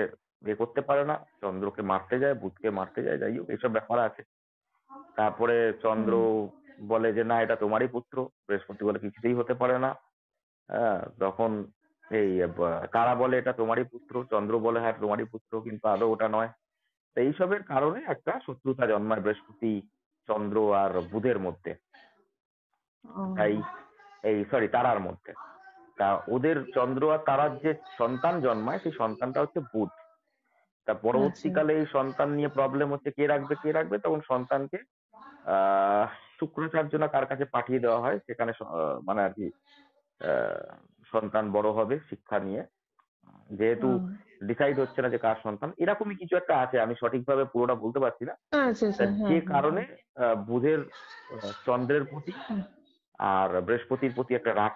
করতে পারে না, চন্দ্রকে মারতে যায়, বুধকে মারতে যায়, যাই হোক এইসব ব্যাপার আছে। তারপরে চন্দ্র হুম। বলে যে না, এটা তোমারই পুত্র। বৃহস্পতি বলে কিছুতেই হতে পারে না। তখন তারা বলে এটা তোমারই পুত্র, চন্দ্র বলে হ্যাঁ তোমারই পুত্র, কিন্তু আদৌ ওটা নয়। তো এইসবের কারণে একটা শত্রুতা জন্মায় বৃহস্পতি, চন্দ্র আর বুধের মধ্যে। ও। তাই সরি, তারার মধ্যে। তা ওদের চন্দ্র আর তারার যে সন্তান জন্মায়, সেই সন্তানটা হচ্ছে বুধ। তা আচ্ছা। পরবর্তীকালে এই সন্তান নিয়ে প্রবলেম হচ্ছে, কে রাখবে, তখন সন্তানকে আহ শুক্রাচার্য না কার কাছে পাঠিয়ে দেওয়া হয়, সেখানে মানে আর কি আহ সন্তান বড় হবে শিক্ষা নিয়ে। যেহেতু ও। ডিসাইড হচ্ছে না যে কার সন্তান, এরকমই কিছু একটা আছে, আমি সঠিকভাবে পুরোটা বলতে পারছি না। আচ্ছা, তা আচ্ছা, যে হ্যাঁ, হ্যাঁ, কারণে বুধের চন্দ্রের প্রতি হ্যাঁ। আর বৃহস্পতির প্রতি একটা রাগ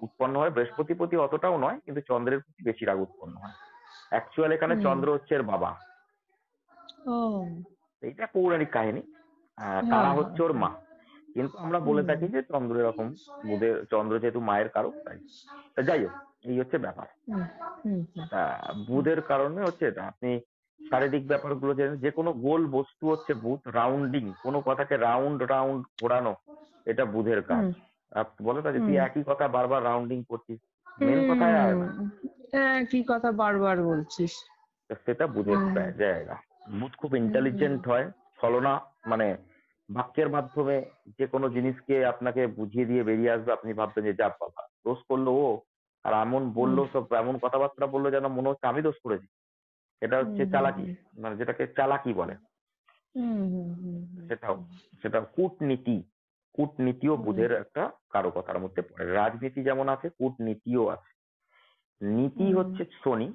উৎপন্ন হয়। বৃহস্পতির প্রতি অতটাও নয়, কিন্তু চন্দ্রের প্রতি বেশি রাগ উৎপন্ন হয়। অ্যাকচুয়াল এখানে হুম। চন্দ্র হচ্ছে এর বাবা। ও। এইটা পৌরাণিক কাহিনী। হ্যাঁ, তারা হ্যাঁ, হচ্ছে ওর হ্যাঁ। মা। কিন্তু আমরা বলে হুম। থাকি যে চন্দ্র এরকম, চন্দ্র যেহেতু মায়ের কারক তাই। তা যাই হোক, এই হচ্ছে ব্যাপার। হুম। হুম। হুম। তা বুধের কারণে হচ্ছে এটা। আপনি শারীরিক ব্যাপারগুলো জানেন, যে কোনো গোল বস্তু হচ্ছে বুধ, রাউন্ডিং, কোনো কথাকে রাউন্ড রাউন্ড ঘোরানো, এটা বুধের কাজ। হুম। বলে না যে তুই হুম। একই কথা বারবার রাউন্ডিং করছিস, মেন কথায় আয় হুম। না। হ্যাঁ, কি কথা বারবার বলছিস। তো সেটা বুধের হুম। জায়গা। বুধ খুব হুম। ইন্টেলিজেন্ট হয়। ছলনা, মানে বাক্যের মাধ্যমে যে কোনো জিনিসকে আপনাকে বুঝিয়ে দিয়ে বেরিয়ে আসবে, আপনি ভাববেন যে যা বাবা, দোষ করলো ও, আর এমন হুম। বললো, সব এমন কথাবার্তা বললো যেন মনে হচ্ছে আমি দোষ করেছি। এটা হচ্ছে হুম। চালাকি, হুম। মানে যেটাকে চালাকি বলে। হুম। হুম। হুম। সেটাও সেটা কূটনীতি। কূটনীতিও হুম। বুধের একটা কারকতার মধ্যে পড়ে। রাজনীতি যেমন আছে, কূটনীতিও আছে। নীতি হুম। হচ্ছে শনি,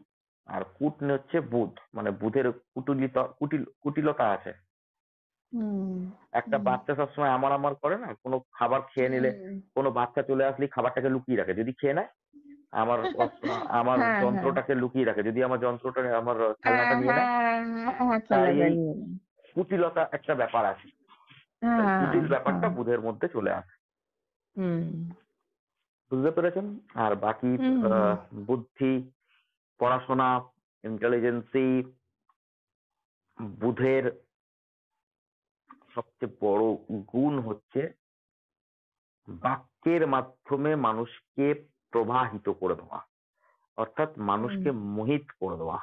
আর কূট হচ্ছে বুধ, মানে বুধের কুটিলতা আছে। হুম। একটা হুম। বাচ্চা সবসময় আমার আমার করে না, কোনো খাবার খেয়ে নিলে, হুম। কোনো বাচ্চা চলে আসলেই খাবারটাকে লুকিয়ে রাখে, যদি খেয়ে নেয় আমার আমার হ্যাঁ, হ্যাঁ, যন্ত্রটাকে লুকিয়ে রাখে, যদি আমার যন্ত্রটা, আমার খেলনাটা হ্যাঁ, নিয়ে নেয়। হ্যাঁ, হ্যাঁ, তাই খেলাটা এই নিয়ে নাও। কুটিলতা একটা ব্যাপার আছে। তাই হ্যাঁ, কুটিল হ্যাঁ। ব্যাপারটা বুধের মধ্যে চলে আসে। হুম। বুঝতে পেরেছেন? আর বাকি হুম। হুম। আহ, বুদ্ধি, পড়াশোনা, ইন্টেলিজেন্সি, বুধের সবচেয়ে বড় গুণ হচ্ছে বাক্যের মাধ্যমে মানুষকে প্রবাহিত করে দেওয়া, অর্থাৎ হুম। মানুষকে মোহিত করে দেওয়া।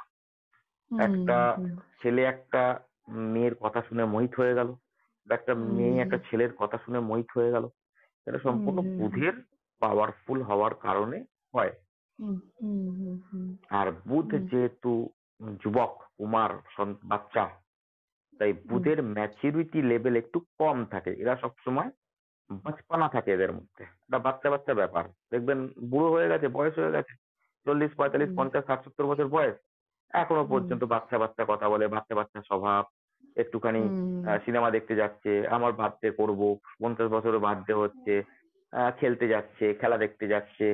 হুম। একটা হুম। ছেলে একটা মেয়ের কথা শুনে মোহিত হয়ে গেল, বা একটা মেয়ে হুম। একটা ছেলের কথা শুনে মোহিত হয়ে গেল, এটা সম্পূর্ণ হুম। বুধের পাওয়ারফুল হওয়ার কারণে হয়। হুম। হুম। হুম। হুম। আর বুধ হুম। যেহেতু যুবক, কুমার, বাচ্চা, তাই হুম বুধের ম্যাচুরিটি লেভেল একটু কম থাকে, এরা সবসময় বাচপানা থাকে এদের মধ্যে, একটা বাচ্চা বাচ্চা ব্যাপার। দেখবেন বুড়ো হয়ে গেছে, বয়স হয়ে গেছে, 40, 45, হুম 50, 60, 70 বছর বয়স, এখনো হুম পর্যন্ত বাচ্চা বাচ্চা কথা বলে, বাচ্চা বাচ্চা স্বভাব। একটুখানি হুম সিনেমা দেখতে যাচ্ছে, আমার বার্থডে করবো, 50 বছরের বার্থডে হচ্ছে, খেলতে যাচ্ছে, খেলা দেখতে যাচ্ছে,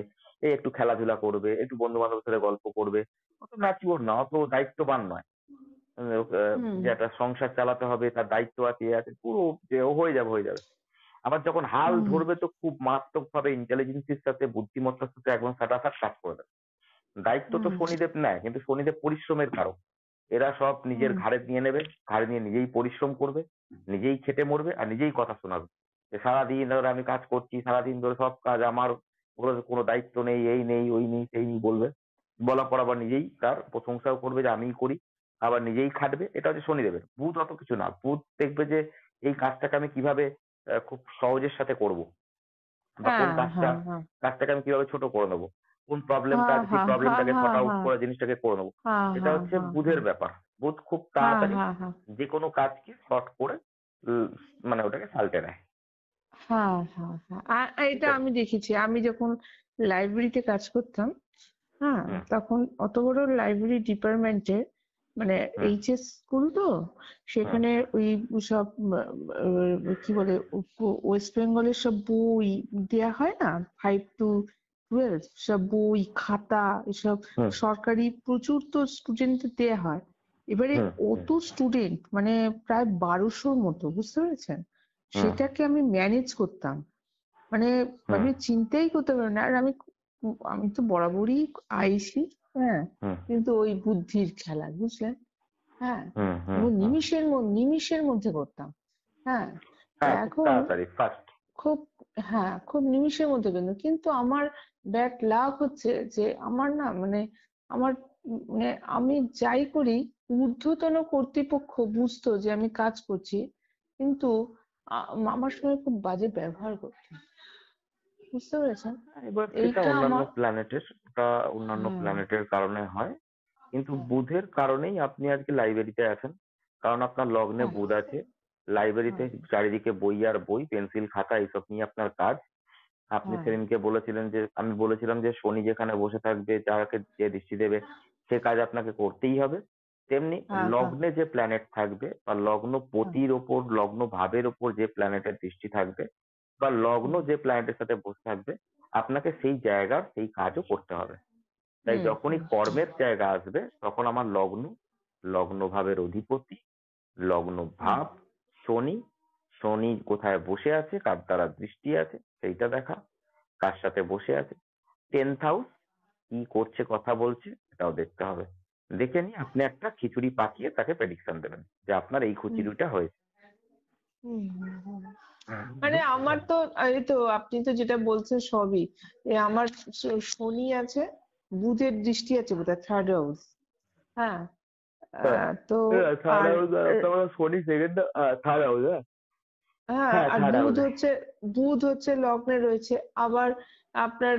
এই একটু খেলাধুলা করবে, একটু বন্ধু বান্ধবের সাথে গল্প করবে। অত ম্যাচিওর না, অত দায়িত্ববান নয়। হুম যে একটা সংসার চালাতে হবে, তার দায়িত্ব আছে, এ আছে, পুরো যে ও হয়ে যাবে হয়ে যাবে। আবার যখন হাল হুম ধরবে তো খুব মারাত্মক ভাবে ইন্টেলিজেন্সির সাথে, বুদ্ধিমত্তার সাথে একদম ফাটাফাট কাজ করে দেবে। দায়িত্ব তো হুম শনিদেব নেয়, কিন্তু শনিদেব পরিশ্রমের কারক। এরা সব নিজের হুম ঘাড়ে নিয়ে নেবে, ঘাড়ে নিয়ে নিজেই পরিশ্রম করবে, নিজেই খেটে মরবে, আর নিজেই কথা শোনাবে যে সারাদিন ধরে আমি কাজ করছি, সারাদিন ধরে সব কাজ আমার, ওগুলো কোনো দায়িত্ব নেই, এই নেই ওই নেই সেই নেই বলবে। বলার পর আবার নিজেই তার প্রশংসাও করবে যে আমিই করি, আবার নিজেই খাটবে। এটা হচ্ছে শনিদেবের। বুধ অত কিছু না, বুধ দেখবে যে এই কাজটাকে আমি কিভাবে খুব সহজের সাথে করব, বা কোন হ্যাঁ কাজটা, হ্যাঁ হ্যাঁ কাজটাকে আমি কিভাবে ছোট করে নেবো, কোন প্রবলেমটা হ্যাঁ আছে সেই হ্যাঁ হ্যাঁ প্রবলেমটাকে হ্যাঁ শর্ট আউট হ্যাঁ করে জিনিসটাকে করে নেবো। হ্যাঁ এটা হ্যাঁ হচ্ছে হ্যাঁ বুধের হ্যাঁ ব্যাপার। বুধ খুব হ্যাঁ তাড়াতাড়ি হ্যাঁ হ্যাঁ যে কোনো কাজকে শর্ট করে উম, মানে ওটাকে সালটে নেয়। হ্যাঁ হ্যাঁ হ্যাঁ ঠিক এটা আছে। আমি দেখেছি। আমি যখন লাইব্রেরিতে কাজ করতাম, হ্যাঁ, হুম তখন অত বড় লাইব্রেরি ডিপার্টমেন্টে, মানে হুম এইচএস স্কুল তো, হুম সেখানে ওই সব কি বলে, ওয়েস্ট বেঙ্গলের সব বই দেয়া হয় না, 5 to 12 সব বই খাতা এসব হুম সরকারি প্রচুর তো স্টুডেন্টদের দেয়া হয়। এবারে হুম হুম অত স্টুডেন্ট, মানে প্রায় 1200-র মতো, বুঝতে পেরেছেন? হুম সেটাকে আমি ম্যানেজ করতাম। মানে হুম আমি চিন্তাই করতে পারি না। আর আমি আমি তো বরাবরই আইসি, হ্যাঁ, হুম কিন্তু ওই বুদ্ধির খেলা, বুঝলেন? হ্যাঁ, হুম হুম এবং হুম। নিমিষের মধ্যে করতাম। হ্যাঁ, তো হ্যাঁ, খুব এখন তাড়াতাড়ি ফাস্ট। খুব, হ্যাঁ, খুব নিমিষের মধ্যে কিন্তু আমার ব্যাড লাক হচ্ছে যে আমার না, মানে আমার মানে আমি যাই করি, ঊর্ধ্বতন কর্তৃপক্ষ বুঝতো যে আমি কাজ করছি, কিন্তু আমার সঙ্গে খুব বাজে ব্যবহার করতো, বুঝতে পেরেছেন? এবার সেটা এইটা অন্যান্য আমার, প্ল্যানেটের, ওটা অন্যান্য হ্যাঁ প্ল্যানেটের কারণে হয়। কিন্তু বুধের কারণেই আপনি আজকে লাইব্রেরিতে আছেন, কারণ আপনার লগ্নে হ্যাঁ বুধ আছে। লাইব্রেরিতে হ্যাঁ চারিদিকে বই আর বই, পেন্সিল খাতা এইসব নিয়ে আপনার কাজ। আপনি হ্যাঁ সেদিনকে বলেছিলেন যে, আমি বলেছিলাম যে শনি যেখানে বসে থাকবে, যাকে যে দৃষ্টি দেবে, সে কাজ আপনাকে করতেই হবে। তেমনি হ্যাঁ হ্যাঁ লগ্নে যে প্ল্যানেট থাকবে, বা লগ্ন হ্যাঁ পতির ওপর, লগ্ন ভাবের ওপর যে প্ল্যানেটের দৃষ্টি থাকবে, বা লগ্ন হুম যে প্ল্যানেটের সাথে বসে থাকবে, আপনাকে সেই জায়গার সেই কাজও করতে হবে। তাই হুম যখনই হুম কর্মের জায়গা আসবে, তখন আমার লগ্ন, লগ্ন ভাবের অধিপতি, লগ্ন হুম ভাব, শনি, শনি কোথায় বসে আছে, কার দ্বারা দৃষ্টি আছে সেইটা দেখা, কার সাথে বসে আছে, 10th হাউস কি করছে, কথা বলছে, এটাও দেখতে হবে। দেখে নিয়ে আপনি একটা খিচুড়ি পাকিয়ে তাকে প্রেডিকশন দেবেন যে আপনার এই হুম খিচুড়িটা হয়েছে। হুম হুম হুম। হ্যাঁ, মানে বলুন। আমার তো, এই তো আপনি তো যেটা বলছেন সবই, আমার শনি আছে, বুধের দৃষ্টি আছে বোধহয় 3rd হাউস, হ্যাঁ, হ্যাঁ, তো থার্ড আর হাউস আপনার শনি সেকেন্ড, থার্ড হাউস। হ্যাঁ, হ্যাঁ, হ্যাঁ, আর থার্ড হাউসে। বুধ হচ্ছে লগ্নে রয়েছে। আবার আপনার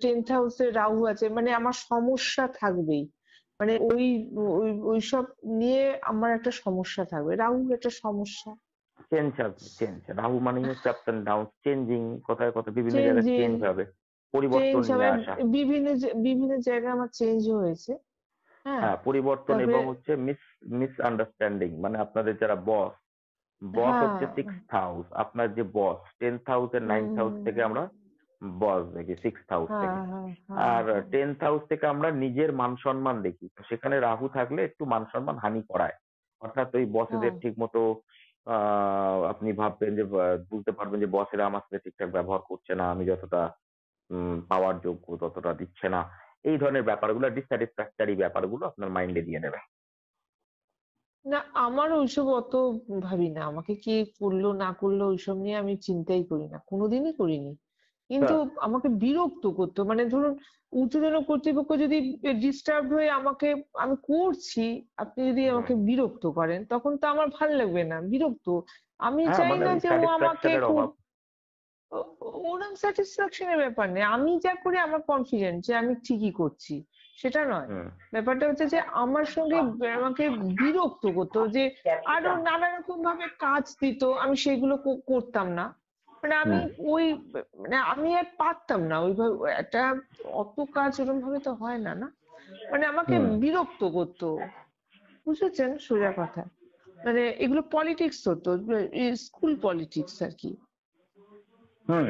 10th হাউসে রাহু আছে, মানে আমার সমস্যা থাকবেই। মানে ওইসব নিয়ে আমার একটা সমস্যা থাকবে, রাহুর একটা সমস্যা, চেঞ্জ হবে, চেঞ্জ। রাহু মানেই হচ্ছে আপ এন্ড ডাউন, চেঞ্জিং, কোথায় কোথায় বিভিন্ন জায়গায় চেঞ্জিং, চেঞ্জ হবে, পরিবর্তন চেঞ্জ নিয়ে হবে, আসা। বিভিন্ন জায়গায় আমার চেঞ্জ হয়েছে, হ্যাঁ। হ্যাঁ, পরিবর্তন তারপরে এবং হচ্ছে মিসআন্ডারস্ট্যান্ডিং, মানে আপনাদের যারা বস, বস হ্যাঁ, হচ্ছে 6th হাউস, আপনার যে বস 10th হাউসের, হুম 9th হাউস থেকে আমরা বস দেখি, 6th হাউস হ্যাঁ থেকে। হ্যাঁ হ্যাঁ আর হ্যাঁ 10th হাউস থেকে আমরা নিজের মান সম্মান দেখি, তো সেখানে রাহু থাকলে একটু মান সম্মান হানি করায়। অর্থাৎ ওই বসেদের হ্যাঁ ঠিক মতো আপনি ভাববেন যে, বুঝতে পারবেন যে বসেরা আমার সাথে ঠিকঠাক ব্যবহার করছে না, আমি যতটা পাওয়ার যোগ্য ততটা দিচ্ছে না। এই ধরনের ব্যাপারগুলো, ডিসস্যাটিসফ্যাক্টরি ব্যাপারগুলো আপনার মাইন্ডে দিয়ে দেবে। না, আমার ওইসব অত ভাবি না, আমাকে কে করলো না করলো ওইসব নিয়ে আমি চিন্তাই করি না, কোনোদিনই করিনি। কিন্তু হ্যাঁ আমাকে বিরক্ত করতো, মানে ধরুন ঊর্ধ্বতন কর্তৃপক্ষ যদি ডিস্টার্ব হয়ে আমাকে, আমি করছি, আপনি যদি হুম। আমাকে বিরক্ত করেন, তখন তো আমার ভাল লাগবে না, বিরক্ত। আমি হ্যাঁ, চাই মানে না ওই যে ও আমাকে স্যাটিসফ্যাকশনের খুব, অভাব। ওরকম স্যাটিসফ্যাকশনের ব্যাপার নেই, আমি যা করি আমার কনফিডেন্ট যে আমি ঠিকই করছি, সেটা নয়। হুম ব্যাপারটা হচ্ছে যে আমার সঙ্গে আমাকে বিরক্ত করতো, যে আরো নানা রকম ভাবে কাজ দিত, আমি সেগুলো করতাম না। মানে আমি হুম ওই মানে আমি আর পারতাম না ওইভাবে একটা, অত কাজ ওরকম ভাবে তো হয় না, না? মানে আমাকে হুম বিরক্ত করতো, বুঝেছেন সোজা কথা। মানে এগুলো পলিটিক্স হতো, স্কুল পলিটিক্স আর কি। হুম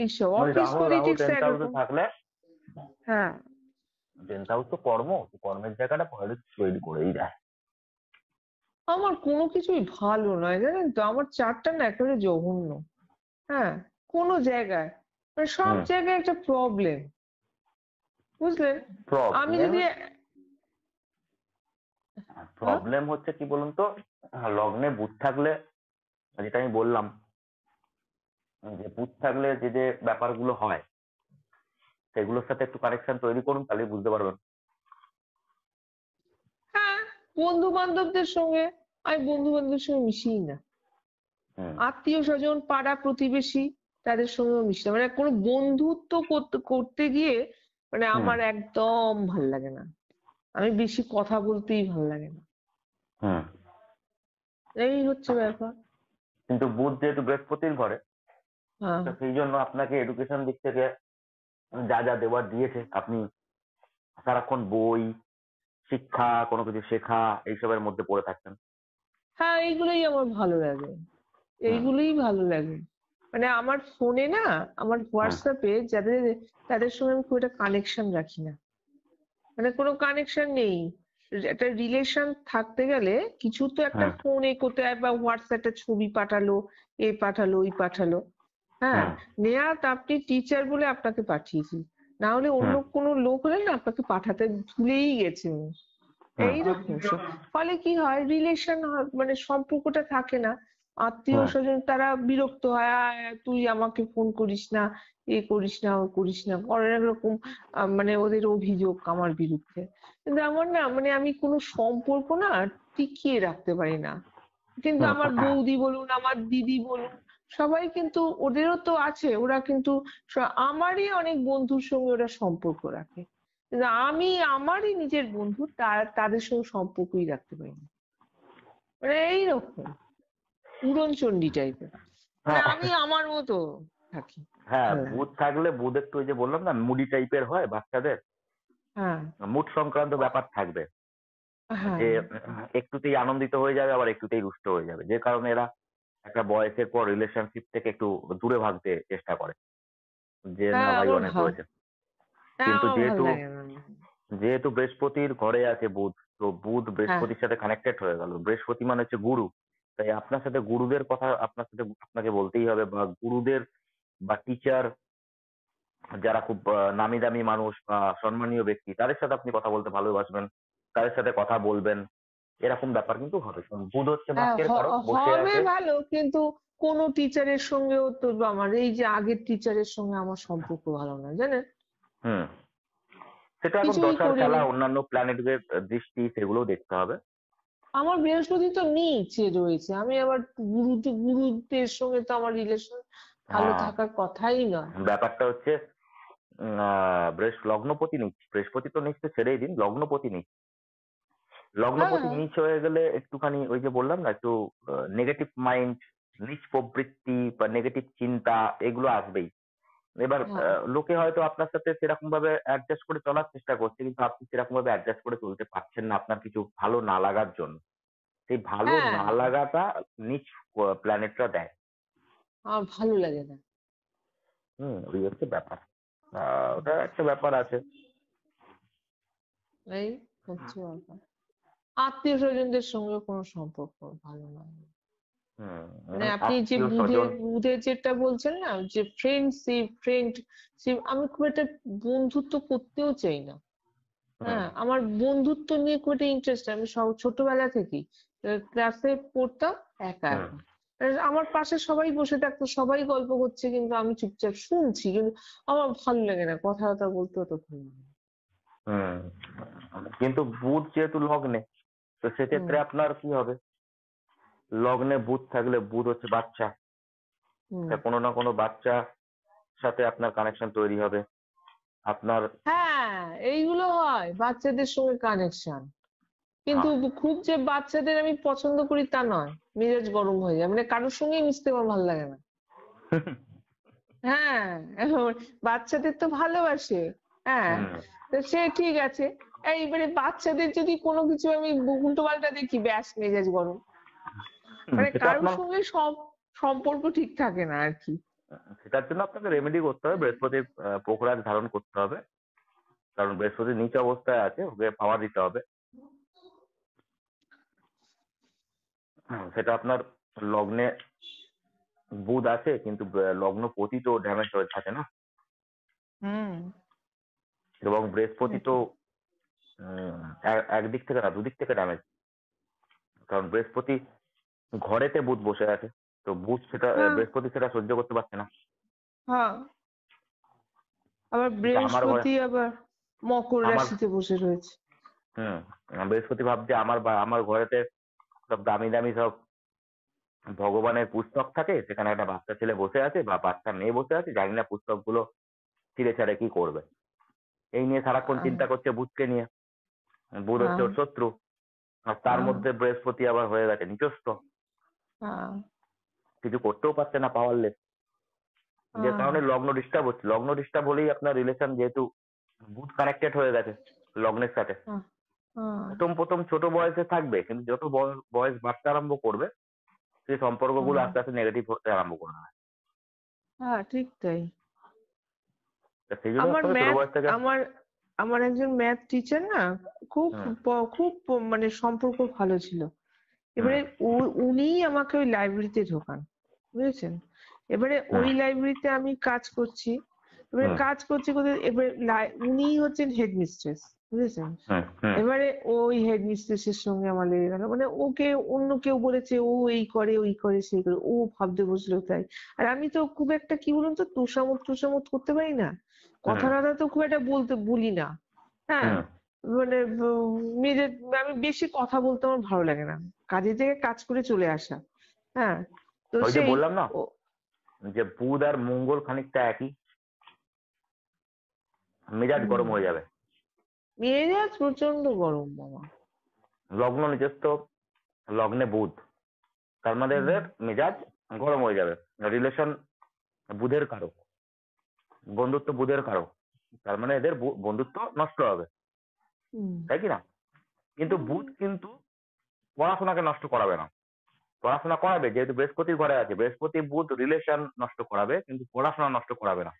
এইসব ওই office Rahul Rahul politics tent হাউসে একরকম। থাকলে, হ্যাঁ, টেন্ট হাউস তো কর্মের জায়গাটা পলিটিক্স তৈরি করেই দেয়। আমার কোনো কিছুই ভালো নয় জানেন তো, আমার চারটা না একেবারে জঘন্য। হ্যাঁ, কোনো জায়গায়, মানে সব হুম জায়গায় একটা প্রবলেম, বুঝলেন? আমি প্রবলেম যদি হ্যাঁ প্রবলেম হচ্ছে কি বলুন তো, লগ্নে বুধ থাকলে, যেটা আমি বললাম, যে বুধ থাকলে যে যে ব্যাপারগুলো হয় সেগুলোর সাথে একটু কানেকশন তৈরি করুন, তাহলে বুঝতে পারবেন। হ্যাঁ, বন্ধু বান্ধবদের সঙ্গে, আমি বন্ধু বান্ধবের সঙ্গে মিশিই না। হুম আত্মীয় স্বজন, পাড়া প্রতিবেশী, তাদের সঙ্গেও মিশতে, মানে কোনো বন্ধুত্ব করতে করতে গিয়ে মানে হুম আমার একদম ভাল লাগে না। আমি বেশি কথা বলতেই ভাল লাগে না। হুম এই হচ্ছে ব্যাপার। কিন্তু বুধ যেহেতু বৃহস্পতির ঘরে, হ্যাঁ, তো সেই জন্য আপনাকে এডুকেশন দিক থেকে যা যা দেওয়ার দিয়েছে, আপনি সারাক্ষণ বই, শিক্ষা, কোনো কিছু শেখা, এইসবের মধ্যে পড়ে থাকতেন। হ্যাঁ, এইগুলোই আমার ভালো লাগে, হুম এইগুলোই ভালো লাগে। মানে আমার ফোনে না, আমার হুম হোয়াটসঅ্যাপে যাদের, তাদের সঙ্গে আমি খুব একটা কানেকশন রাখি না, মানে কোনো কানেকশন নেই। একটা রিলেশন থাকতে গেলে কিছু তো একটা হুম ফোনে করতে হয়, বা হোয়াটসঅ্যাপে ছবি পাঠালো, এ পাঠালো, ওই পাঠালো। হ্যাঁ, হুম নেহাত আপনি টিচার বলে আপনাকে পাঠিয়েছি, না হলে অন্য হুম কোনো লোক হলে না আপনাকে পাঠাতে ভুলেই গেছে উনি। হুম এইরকম ফলে কি হয়, রিলেশন মানে সম্পর্কটা থাকে না। আত্মীয় হুম স্বজন তারা বিরক্ত হয়, তুই আমাকে ফোন করিস না, এ করিস না, ও করিস না, অনেক রকম মানে ওদের অভিযোগ আমার বিরুদ্ধে। কিন্তু আমার না, মানে আমি কোনো সম্পর্ক না টিকিয়ে রাখতে পারি না। কিন্তু হুম আমার বৌদি বলুন, আমার দিদি বলুন, সবাই কিন্তু, ওদেরও তো আছে, ওরা কিন্তু আমারই অনেক বন্ধুর সঙ্গে ওরা সম্পর্ক রাখে, কিন্তু আমি আমারই নিজের বন্ধু তাদের সঙ্গে সম্পর্কই রাখতে পারি না। মানে এইরকম উড়নচণ্ডী টাইপের, মানে হ্যাঁ আমি আমার মতো থাকি, হ্যাঁ, ভালো লাগে। বুধ থাকলে, বুধ একটু ওই যে বললাম না, মুডি টাইপের হয় বাচ্চাদের, হ্যাঁ, মুড সংক্রান্ত ব্যাপার থাকবে, হ্যাঁ, যে একটুতেই আনন্দিত হয়ে যাবে, আবার একটুতেই রুষ্ট হয়ে যাবে, যে কারণে এরা একটা বয়সের পর রিলেশনশিপ থেকে একটু দূরে ভাগতে চেষ্টা করে, যে না হ্যাঁ, ভাই আমার অনেক হয়েছে। হ্যাঁ, কিন্তু আমার ভালো যেহেতু লাগে না। যেহেতু বৃহস্পতির ঘরে আছে বুধ, তো বুধ হ্যাঁ, বৃহস্পতির সাথে কানেক্টেড হয়ে গেল, বৃহস্পতি মানে হচ্ছে গুরু, তাই আপনার সাথে গুরুদের কথা আপনাকে বলতেই হবে, বা গুরুদের বা টিচার, যারা খুব নামি দামি মানুষ বা সম্মানীয় ব্যক্তি, তাদের সাথে আপনি কথা বলতে ভালোবাসবেন, তাদের সাথে কথা বলবেন, এরকম ব্যাপার কিন্তু হবে। কারণ বুধ হচ্ছে হ্যাঁ, ভাগ্যের কারক, বসে হবে আছে। ভালো, কিন্তু কোন টিচারের সঙ্গেও তো, আমার এই যে আগের টিচারের সঙ্গে আমার সম্পর্ক ভালো না জানেন, হুম সেটা এখন কিছুই দশার খেলা, করিনি। অন্যান্য প্ল্যানেটের দৃষ্টি, সেগুলোও দেখতে হবে। আমার বৃহস্পতি তো নিচে রয়েছে, আমি আবার গুরুদের সঙ্গে তো আমার রিলেশন ভালো হ্যাঁ, থাকার কথাই নয়। ব্যাপারটা হচ্ছে লগ্নপতি নিচ, বৃহস্পতি তো নিচ তো ছেড়েই দিন, লগ্নপতি নিচ, লগ্নপতি হ্যাঁ, নিচ হয়ে গেলে একটুখানি ওই যে বললাম না, একটু নেগেটিভ মাইন্ড, নিচ প্রবৃত্তি বা নেগেটিভ চিন্তা, এগুলো আসবেই। এবার হ্যাঁ, লোকে হয়তো আপনার সাথে সেরকম ভাবে অ্যাডজাস্ট করে চলার চেষ্টা করছে, কিন্তু আপনি সেরকম ভাবে অ্যাডজাস্ট করে চলতে পারছেন না, আপনার কিছু ভালো না লাগার জন্য। সেই ভালো হ্যাঁ, না লাগাটা নিচ প্ল্যানেটরা দেয়। আমার ভালো লাগে না। ওই হচ্ছে ব্যাপার। ওটা একটা ব্যাপার আছে। এই হচ্ছে ব্যাপার। আত্মীয় স্বজনদের সঙ্গে কোনো সম্পর্ক ভালো নয়। মানে আপনি যে আত্মীয় বুধের স্বজন। বুধের যেটা বলছেন না, যে ফ্রেন্ডশিপ, আমি খুব একটা বন্ধুত্ব করতেও চাই না। হুম হ্যাঁ, আমার বন্ধুত্ব নিয়ে খুব একটা ইন্টারেস্ট, আমি সব ছোটবেলা থেকেই ক্লাসে পড়তাম একা হুম একা। আমার পাশে সবাই বসে থাকতো, সবাই গল্প করছে, কিন্তু আমি চুপচাপ শুনছি, কিন্তু আমার ভালো লাগে না, কথা কথা বলতে অত ভালো লাগে না। হুম কিন্তু বুধ যেহেতু লগ্নে, তো হুম, সেক্ষেত্রে আপনার কি হবে, লগ্নে বুধ থাকলে, বুধ হচ্ছে বাচ্চা, হুম, তা কোনো না কোনো বাচ্চা সাথে আপনার কানেকশন তৈরি হবে। আপনার হ্যাঁ, হ্যাঁ, এইগুলো হয় বাচ্চাদের সঙ্গে কানেকশন। কিন্তু হ্যাঁ। খুব যে বাচ্চাদের আমি পছন্দ করি তা নয়, মেজাজ গরম হয়ে যায়, মানে কারোর সঙ্গেই মিশতে আমার ভালো লাগে না। হ্যাঁ, এখন বাচ্চাদের তো ভালোবাসে। হ্যাঁ, হুম। তো সে ঠিক আছে। এইবারে বাচ্চাদের যদি কোনো কিছু আমি উল্টো পাল্টা দেখি, ব্যাস মেজাজ গরম। মানে সেটা কারোর আপনার, সঙ্গে সম্পর্ক ঠিক থাকে না আর কি। সেটার জন্য আপনাকে রেমেডি করতে হবে, বৃহস্পতির পোখরাজ ধারণ করতে হবে। কারণ বৃহস্পতি নিচ অবস্থায় আছে, ওকে পাওয়ার দিতে হবে। সেটা আপনার লগ্নে বুধ আছে, কিন্তু লগ্ন পতি তো ড্যামেজ হয়ে থাকে না। হুম। এবং বৃহস্পতি তো একদিক থেকে না, দুদিক থেকে ড্যামেজ। কারণ বৃহস্পতি ঘরেতে বুধ বসে আছে, তো বুধ সেটা হ্যাঁ, বৃহস্পতি সেটা সহ্য করতে পারছে না। হ্যাঁ, আবার কিন্তু আমার ঘরে, বৃহস্পতি আবার মকর আমার, রাশিতে বসে রয়েছে। হুম, বৃহস্পতি ভাবছে আমার ঘরেতে সব দামি দামি সব ভগবানের পুস্তক থাকে, সেখানে একটা বাচ্চা ছেলে বসে আছে বা বাচ্চা মেয়ে বসে আছে, জানি না পুস্তকগুলো ছিঁড়ে ছাড়ে কি করবে। এই নিয়ে সারাক্ষণ আহ, চিন্তা করছে বুধকে নিয়ে। বুধ হচ্ছে আহ, ওর শত্রু। আর তার আহ, মধ্যে বৃহস্পতি আবার হয়ে গেছে নিচস্থ, আহ, কিছু করতেও পারছে না, পাওয়ারলেস। যে আহ, কারণে লগ্ন ডিস্টার্ব হচ্ছে। লগ্ন ডিস্টার্ব হলেই আপনার রিলেশন, যেহেতু বুধ কানেক্টেড হয়ে গেছে লগ্নের সাথে, আহ, আহ, প্রথম প্রথম ছোট বয়সে থাকবে, কিন্তু যত বয়স বাড়তে আরম্ভ করবে, সেই সম্পর্কগুলো আহ, আস্তে আস্তে নেগেটিভ হতে আরম্ভ করবে। হ্যাঁ, ঠিক তাই। তা সেই জন্য আমার আপনাকে ছোট ম্যাথ বয়স থেকে, আমার আমার একজন ম্যাথ টিচার না, খুব হুম, খুব মানে সম্পর্ক ভালো ছিল। হুম, এবারে উনিই আমাকে ওই লাইব্রেরিতে ঢোকান, বুঝেছেন? এবারে হুম, ওই লাইব্রেরিতে আমি কাজ করছি। এবারে হুম, কাজ করছি কোথায়, এবারে উনিই হচ্ছেন হেড মিস্ট্রেস, বুঝেছেন? হুম, হুম, এবারে ওই হেড মিস্ট্রেসের সঙ্গে আমার লেগে গেল, মানে ওকে অন্য কেউ বলেছে ও এই করে ওই করে সেই করে, ও ভাবতে বসলো তাই। আর আমি তো খুব একটা কি বলুন তো, তোষামোদ টোষামোদ করতে পারি না, কথা হুম, টথা তো খুব একটা বলি না। হ্যাঁ, হুম। মানে নিজের, আমি বেশি কথা বলতে আমার ভালো লাগে না, কাজে থেকে কাজ করে চলে আসা। হ্যাঁ, তো ওই যে সেই বললাম না, ও যে বুধ আর মঙ্গল খানিকটা একই, মেজাজ হুম, গরম হয়ে যাবে। মেজাজ প্রচন্ড গরম বাবা। লগ্ন নিজস্ব, লগ্নে বুধ, তার মানে হুম, এদের মেজাজ গরম হয়ে যাবে। রিলেশন বুধের কারক, বন্ধুত্ব বুধের কারক, তার মানে এদের বন্ধুত্ব নষ্ট হবে, হুম, তাই কি না? কিন্তু বুধ কিন্তু পড়াশোনাকে নষ্ট করাবে না। পড়াশোনা করাবে, যেহেতু বৃহস্পতির ঘরে আছে। বৃহস্পতি বুধ রিলেশন নষ্ট করাবে, কিন্তু পড়াশোনা নষ্ট করাবে না।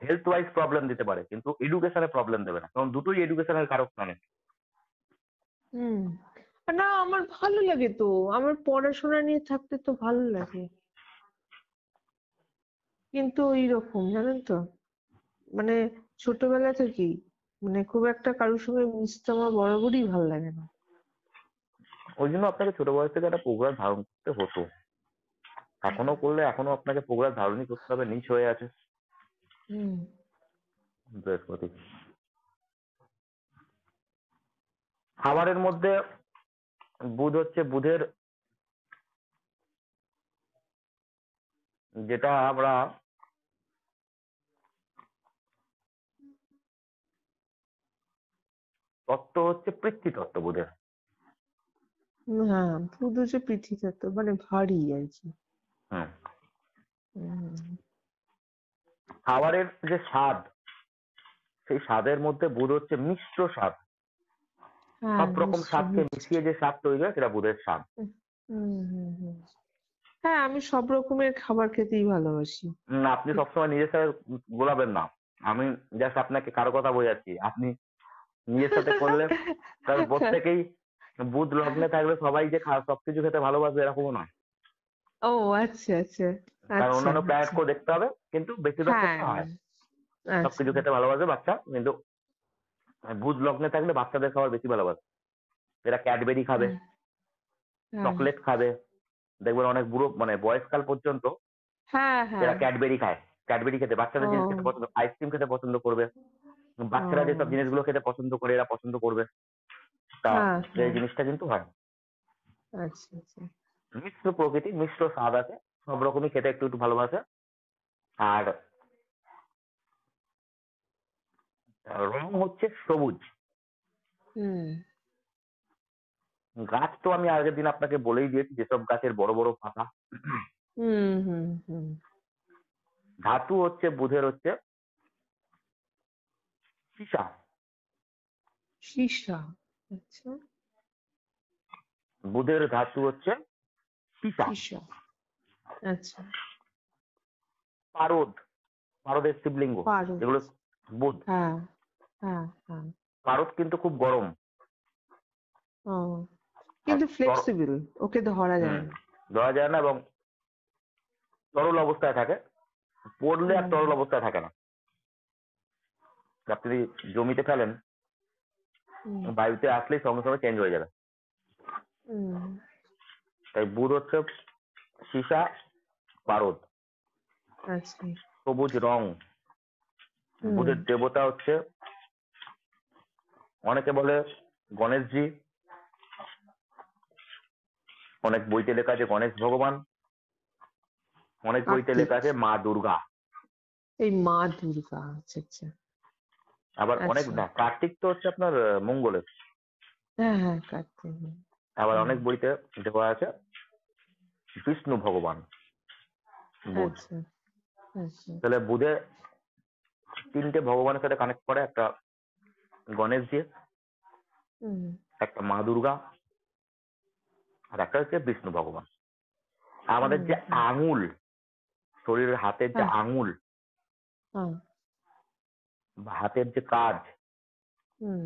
হেলথ ওয়াইজ প্রবলেম দিতে পারে, কিন্তু এডুকেশনে প্রবলেম দেবে না, কারণ দুটোই এডুকেশনের কারক প্ল্যানেট। হুম। না, আমার ভালো লাগে তো, আমার পড়াশোনা নিয়ে থাকতে তো ভালো লাগে, কিন্তু ওই রকম জানেন তো, মানে ছোটবেলা থেকেই মানে খুব একটা কারোর সঙ্গে মিশতে আমার বরাবরই ভালো লাগে না। ওই জন্য আপনাকে ছোট বয়স থেকে একটা প্রোগ্রাম ধারণ করতে হতো। এখনো করলে, এখনো আপনাকে প্রোগ্রাম ধারণই করতে হবে, নিচ হয়ে আছে হুম, বৃহস্পতি। খাবারের মধ্যে বুধ হচ্ছে, বুধের যেটা আমরা তত্ত্ব হচ্ছে পৃথ্বী তত্ত্ব বুধের। হ্যাঁ, বুধ হচ্ছে পৃথিবীতত্ত্ব, মানে ভারী আর কি। হুম। হুম, খাবারের যে স্বাদ, সেই স্বাদের মধ্যে বুধ হচ্ছে মিশ্র স্বাদ। হ্যাঁ, সব রকম নিশ্চয় স্বাদকে মিষ্টি। মিশিয়ে যে স্বাদ তৈরি হয়, সেটা বুধের স্বাদ। হুম, হুম, হুম, হুম। হ্যাঁ, আমি সব রকমের খাবার খেতেই ভালোবাসি। আপনি সবসময় নিজের সাথে গোলাবেন না। আমি জাস্ট আপনাকে কারো কথা বোঝাচ্ছি। আপনি নিজের সাথে করলে, কারণ প্রত্যেকেই বুধ লগ্নে থাকলে সবাই যে সবকিছু খেতে ভালোবাসবে এরকমও নয়। ও, আচ্ছা, আচ্ছা, কারণ আচ্ছা, অন্যান্য আচ্ছা। প্ল্যানেটকেও দেখতে হবে, কিন্তু বেশিরভাগ হ্যাঁ, ক্ষেত্রে হয় আচ্ছা। সবকিছু খেতে ভালোবাসে বাচ্চা, কিন্তু বুধ লগ্নে থাকলে বাচ্চাদের খাবার বেশি ভালোবাসে। এরা ক্যাডবেরি খাবে, হুম, হ্যাঁ, চকলেট খাবে। দেখবেন অনেক বুড়ো, মানে বয়সকাল পর্যন্ত হ্যাঁ, হ্যাঁ। এরা ক্যাডবেরি খায়। ক্যাডবেরি খেতে, বাচ্চাদের জিনিস খেতে ও, পছন্দ, আইসক্রিম খেতে পছন্দ করবে। বাচ্চারা যেসব ও, জিনিসগুলো খেতে পছন্দ করে, এরা পছন্দ করবে। তা হ্যাঁ, এই হ্যাঁ, জিনিসটা কিন্তু হয়। আচ্ছা, আচ্ছা। মিশ্র প্রকৃতি, মিশ্র স্বাদ আছে, সব রকমই খেতে একটু একটু ভালোবাসে। আর রং হচ্ছে সবুজ। হুম গাছ তো আমি আগের দিন আপনাকে বলেই দিয়েছি, যেসব গাছের বড় বড় পাতা। হুম হুম হুম ধাতু হচ্ছে বুধের হচ্ছে সীসা। সীসা। আচ্ছা। বুধের ধাতু হচ্ছে সীসা। সীসা। আচ্ছা। পারদ, পারদের শিবলিঙ্গ, পারদ। যেগুলো বুধ। হ্যাঁ হ্যাঁ হ্যাঁ। পারদ কিন্তু খুব গরম। ও, আর কিন্তু ফ্লেক্সিবল, ওকে ধরা যায় না। ধরা যায় না, এবং তরল অবস্থায় থাকে। পড়লে আর হুম তরল অবস্থায় থাকে না। আপনি জমিতে ফেলেন, হুম বায়ুতে আসলেই সঙ্গে সঙ্গে চেঞ্জ হয়ে যাবে। হুম তাই বুধ হচ্ছে সীসা, পারদ, আচ্ছা। সবুজ রং। হুম বুধের দেবতা হচ্ছে, অনেকে বলে গণেশজি, অনেক বইতে লেখা আছে গণেশ ভগবান, অনেক বইতে কার্তিক। লেখা আছে মা দুর্গা। এই মা দুর্গা। আচ্ছা আচ্ছা। আবার অনেক আচ্ছা। না, কার্তিক তো হচ্ছে আপনার মঙ্গলের। হ্যাঁ হ্যাঁ, কার্তিক। আবার হুম অনেক বইতে দেওয়া আছে বিষ্ণু ভগবান, বুধ। আচ্ছা আচ্ছা। তাহলে বুধে তিনটে ভগবানের সাথে কানেক্ট করে, একটা গণেশজি, হুম একটা মা দুর্গা, আর একটা হচ্ছে বিষ্ণু ভগবান। আমাদের হুম যে হুম। আঙুল, শরীরের হাতের যে হ্যাঁ আঙুল হ্যাঁ। বা হাতের যে কাজ, হুম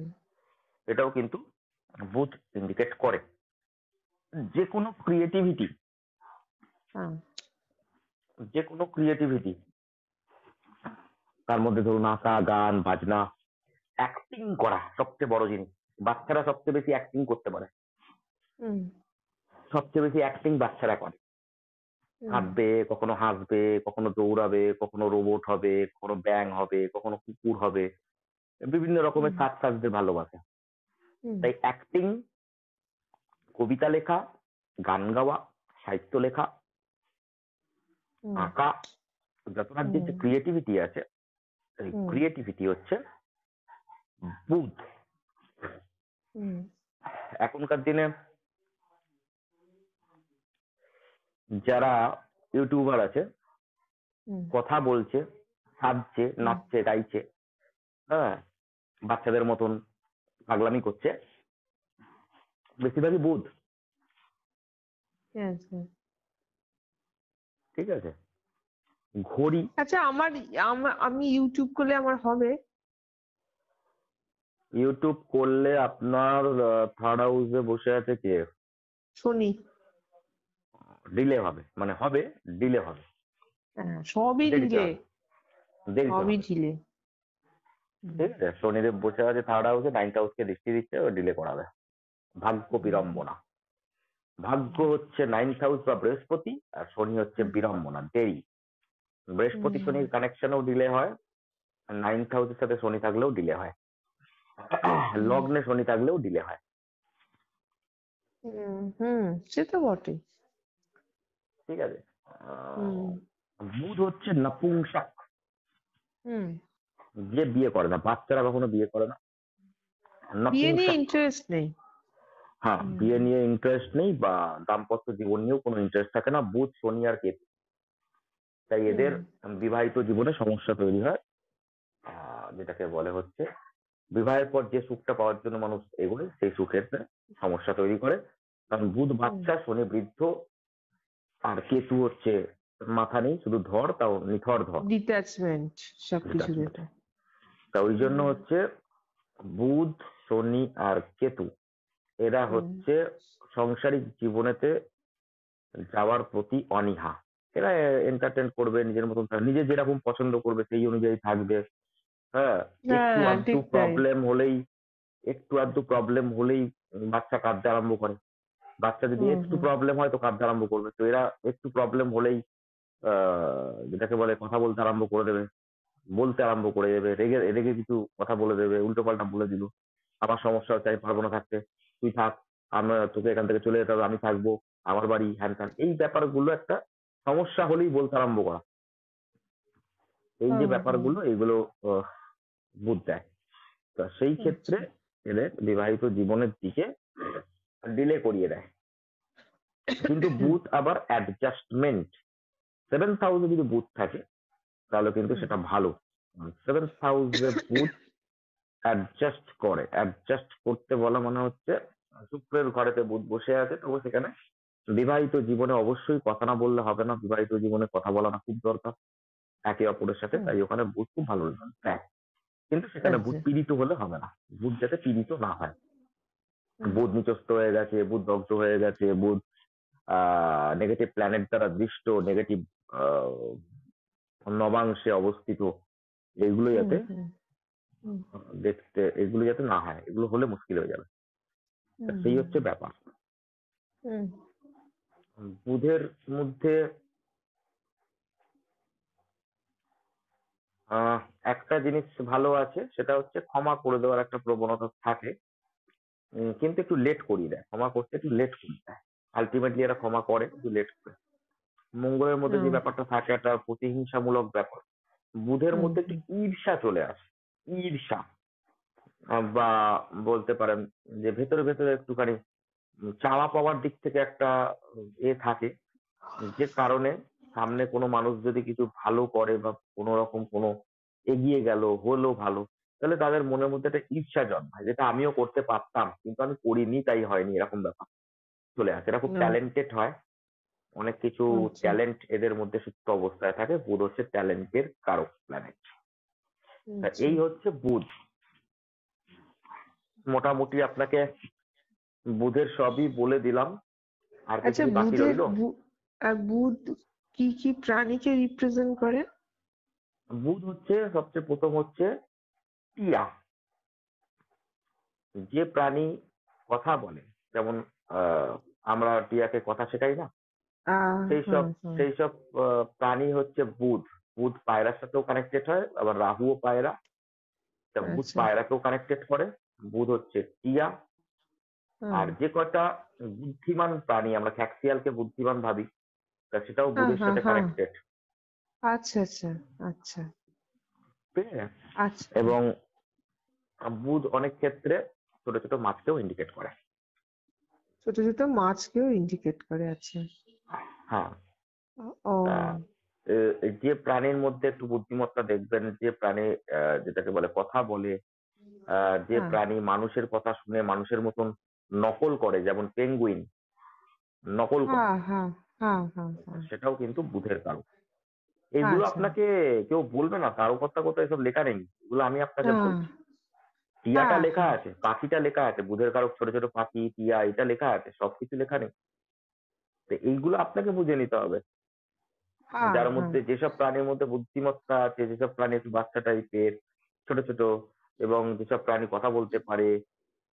এটাও কিন্তু বুধ ইন্ডিকেট করে। যে কোনো ক্রিয়েটিভিটি, হ্যাঁ। যে কোনো ক্রিয়েটিভিটি, তার মধ্যে ধরুন আঁকা, গান, বাজনা, অ্যাক্টিং করা সবচেয়ে বড় জিনিস। বাচ্চারা সবচেয়ে বেশি অ্যাক্টিং করতে পারে। হুম সবচেয়ে বেশি অ্যাক্টিং বাচ্চারা করে। হুম কাঁদবে, কখনো হাসবে, কখনো দৌড়াবে, কখনো রোবট হবে, কখনো ব্যাং হবে, কখনো কুকুর হবে। বিভিন্ন রকমের হুম কাজ সাজতে ভালোবাসে। হুম তাই অ্যাক্টিং, কবিতা লেখা, গান গাওয়া, সাহিত্য লেখা, হুম আঁকা, যত রাজ্যের যে হুম ক্রিয়েটিভিটি আছে, এই হুম ক্রিয়েটিভিটি হচ্ছে বুধ। হুম এখনকার দিনে যারা ইউটিউবার আছে, হুম কথা বলছে, সাজছে, হুম। নাচছে, গাইছে, হ্যাঁ, বাচ্চাদের মতন পাগলামি করছে, বেশিরভাগই বুধ। আচ্ছা ঠিক আছে। ঘড়ি, আচ্ছা। আমি ইউটিউব করলে আমার হবে? ইউটিউব করলে আপনার থার্ড হাউসে বসে আছে কে? শনি। ডিলে হবে, মানে হবে, ডিলে হবে, হ্যাঁ, সবই দেরিতে ঢিলে। হবে, দেরিতে সবই হবে। ঢিলে। হুম ঠিক আছে, শনিদেব বসে আছে থার্ড হাউসে, নাইন্থ হাউসকে দৃষ্টি দিচ্ছে, ও ডিলে করাবে। ভাগ্য হুম বিড়ম্বনা। ভাগ্য হচ্ছে নাইন্থ হাউস বা বৃহস্পতি, আর শনি হচ্ছে হুম বিড়ম্বনা, দেরি। বৃহস্পতি হুম শনির কানেকশনও ডিলে হয়, আর নাইন্থ হাউসের সাথে শনি থাকলেও ডিলে হয়। হুম লগ্নে শনি থাকলেও ডিলে হয়। হুম, সে তো বটে। ঠিক আছে। হুম বুধ হচ্ছে নপুংসক, হুম। যে বিয়ে করে না, বাচ্চারা কখনো বিয়ে করে না, বিয়ে নিয়ে নপুংসক। ইন্টারেস্ট নেই। হ্যাঁ, হুম বিয়ে নিয়ে ইন্টারেস্ট নেই, বা দাম্পত্য জীবন নিয়েও কোনো ইন্টারেস্ট থাকে না, বুধ শনি আর কেতু। তাই হুম এদের বিবাহিত জীবনে সমস্যা তৈরি হয়, যেটাকে বলে হচ্ছে বিবাহের পর যে সুখটা পাওয়ার জন্য মানুষ এগোয়, সেই সুখের সমস্যা তৈরি করে। কারণ বুধ হুম। বাচ্চা, শনি বৃদ্ধ, আর কেতু হচ্ছে মাথা নেই, শুধু ধর, তাও নিথর ধর। ডিট্যাচমেন্ট সবকিছু Detachment। যেটা। তা ওই জন্য হুম হচ্ছে বুধ, শনি আর কেতু, এরা হুম হচ্ছে সাংসারিক জীবনেতে যাওয়ার প্রতি অনীহা। এরা এন্টারটেন করবে, নিজের মতন থাকবে, নিজে যেরকম পছন্দ করবে সেই অনুযায়ী থাকবে। হ্যাঁ, একটু হ্যাঁ, আধটু ঠিক তাই। প্রবলেম হলেই, একটু আধটু প্রবলেম হলেই বাচ্চা কাঁদতে আরম্ভ করে। বাচ্চা যদি হুম একটু হুম প্রবলেম হয় তো কাঁদতে আরম্ভ করবে। তো এরা একটু প্রবলেম হলেই যেটাকে বলে কথা বলতে আরম্ভ করে দেবে, বলতে আরম্ভ করে দেবে, রেগে রেগে কিছু কথা বলে দেবে, উল্টো পাল্টা বলে দিল, আমার সমস্যা হচ্ছে, আমি পারবো না থাকতে, তুই থাক, আমরা তোকে এখান থেকে চলে যেতে হবে, আমি থাকবো, আমার বাড়ি, হ্যান ত্যান, এই ব্যাপারগুলো একটা সমস্যা হলেই বলতে আরম্ভ করা। এই যে হুম হুম ব্যাপারগুলো, এইগুলো বুঝ দেয়। তা সেই ক্ষেত্রে আচ্ছা এদের বিবাহিত জীবনের দিকে ডিলে করিয়ে দেয়। কিন্তু বুধ আবার অ্যাডজাস্টমেন্ট, 7th হাউসে যদি বুধ থাকে তাহলে কিন্তু হুম, সেটা ভালো। 7th হাউসে বুধ অ্যাডজাস্ট করে, অ্যাডজাস্ট করতে বলা মানে হচ্ছে শুক্রের ঘরেতে বুধ বসে আছে, তবে সেখানে বিবাহিত জীবনে অবশ্যই কথা না বললে হবে না, বিবাহিত জীবনে কথা বলাটা খুব দরকার একে অপরের সাথে, হুম, তাই ওখানে বুধ খুব ভালো রেজাল্ট দেয়। কিন্তু সেখানে বুধ আচ্ছা পীড়িত হলে হবে না, বুধ যাতে পীড়িত না হয়। হুম, বুধ নিচস্থ হয়ে গেছে, বুধ দগ্ধ হয়ে গেছে, বুধ নেগেটিভ প্ল্যানেট দ্বারা দৃষ্ট, নেগেটিভ নবাংশে অবস্থিত, এইগুলো হুম, যাতে হুম, হুম, দেখতে, এগুলো যাতে না হয়, এগুলো হলে মুশকিল হয়ে যাবে। তা হুম, সেই হুম, হচ্ছে ব্যাপার। হুম, বুধের মধ্যে আহ একটা জিনিস ভালো আছে, সেটা হচ্ছে ক্ষমা করে দেওয়ার একটা প্রবণতা থাকে। কিন্তু একটু লেট করিয়ে দেয়, ক্ষমা করতে একটু লেট করিয়ে দেয়। আলটিমেটলি এরা ক্ষমা করে কিন্তু লেট করে। মঙ্গলের মধ্যে যে হুম, ব্যাপারটা থাকে একটা প্রতিহিংসামূলক ব্যাপার, বুধের হুম, মধ্যে একটু হুম, ঈর্ষা চলে আসে। ঈর্ষা বা বলতে পারেন যে ভেতরে ভেতরে একটুখানি চাওয়া পাওয়ার দিক থেকে একটা থাকে, যে কারণে সামনে কোনো মানুষ যদি কিছু ভালো করে বা কোনো রকম কোনো এগিয়ে গেল, হলো ভালো, তাহলে তাদের মনের মধ্যে একটা ঈর্ষা জন্মায়, যেটা আমিও করতে পারতাম কিন্তু আমি করিনি তাই হয়নি, এরকম ব্যাপার চলে আসে। এরা খুব হুম, ট্যালেন্টেড হয়, অনেক কিছু আচ্ছা ট্যালেন্ট এদের মধ্যে সুপ্ত অবস্থায় থাকে। বুধ হচ্ছে ট্যালেন্টের কারক প্ল্যানেট। আচ্ছা এই হচ্ছে বুধ। মোটামুটি আপনাকে বুধের সবই বলে দিলাম, আর কিছু আচ্ছা কি বাকি রইলো? আর বুধ কি কি প্রাণীকে রিপ্রেজেন্ট করে? বুধ হচ্ছে সবচেয়ে প্রথম হচ্ছে টিয়া, যে প্রাণী কথা বলে, যেমন আহ আমরা টিয়াকে কথা শেখাই না, সেই সব হুম হুম সেই সব প্রাণী হচ্ছে বুধ। বুধ পায়রার সাথেও কানেক্টেড হয়, আবার রাহুও পায়রা, তা বুধ আচ্ছা পায়রাকেও কানেক্টেড করে। বুধ হচ্ছে টিয়া। হুম আর যে কয়টা বুদ্ধিমান প্রাণী, আমরা খ্যাক্সিয়ালকে বুদ্ধিমান ভাবি, তা সেটাও হ্যাঁ বুধের হ্যাঁ সাথে হ্যাঁ কানেক্টেড। আচ্ছা আচ্ছা আচ্ছা ঠিক আছে? আচ্ছা এবং বুধ অনেক ক্ষেত্রে ছোট ছোট মাছকেও ইন্ডিকেট করে। ছোট ছোট মাছকেও ইন্ডিকেট করে আচ্ছা হ্যাঁ। তা ও যে প্রাণীর মধ্যে একটু বুদ্ধিমত্তা দেখবেন, যে প্রাণী যেটাকে বলে কথা বলে, যে হ্যাঁ প্রাণী মানুষের কথা শুনে মানুষের মতন নকল করে, যেমন পেঙ্গুইন নকল করে, হ্যাঁ হ্যাঁ হ্যাঁ হ্যাঁ হ্যাঁ সেটাও কিন্তু বুধের কারক। এগুলো আচ্ছা আপনাকে কেউ বলবে না, তারকথা কোথাও এসব লেখা নেই, এগুলো আমি আপনাকে হ্যাঁ বলছি। টিয়াটা হ্যাঁ লেখা হ্যাঁ আছে, পাখিটা লেখা আছে, বুধের কারক ছোট ছোট পাখি, টিয়া, এটা লেখা আছে, সবকিছু লেখা নেই। তো এইগুলো আপনাকে বুঝে নিতে হবে। হ্যাঁ যার হ্যাঁ মধ্যে, যেসব প্রাণীর মধ্যে বুদ্ধিমত্তা আছে, যেসব প্রাণী একটু বাচ্চা টাইপের, ছোট ছোট, এবং যেসব প্রাণী কথা বলতে পারে,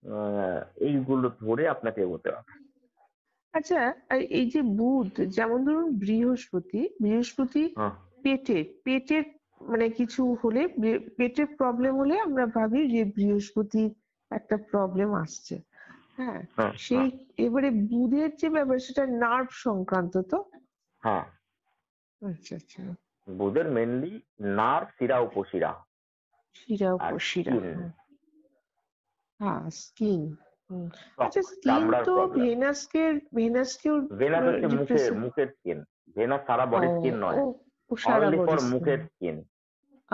আহ এইগুলো ধরে আপনাকে এগোতে হবে। আচ্ছা আর এই যে বুধ যেমন ধরুন বৃহস্পতি হ্যাঁ পেটের মানে কিছু হলে পেটের প্রবলেম হলে আমরা ভাবি যে বৃহস্পতির একটা প্রবলেম আসছে হ্যাঁ হ্যাঁ সেই হ্যাঁ এবারে বুধের যে ব্যাপার সেটা নার্ভ সংক্রান্ত তো হ্যাঁ। আচ্ছা আচ্ছা বুধের মেনলি নার্ভ, শিরা উপশিরা, শিরা আর উপশিরা স্কিন, হ্যাঁ হ্যাঁ স্কিন ত্বক, আচ্ছা স্কিন চামড়ার তো প্রবলেম। ভেনাসকেও ভেনাস হচ্ছে মুখের রিপ্রেজেন্ট মুখের স্কিন। ভেনাস সারা ও বডি স্কিন ও নয়, ও সারা অনলি ফর বডি স্কিন মুখের স্কিন।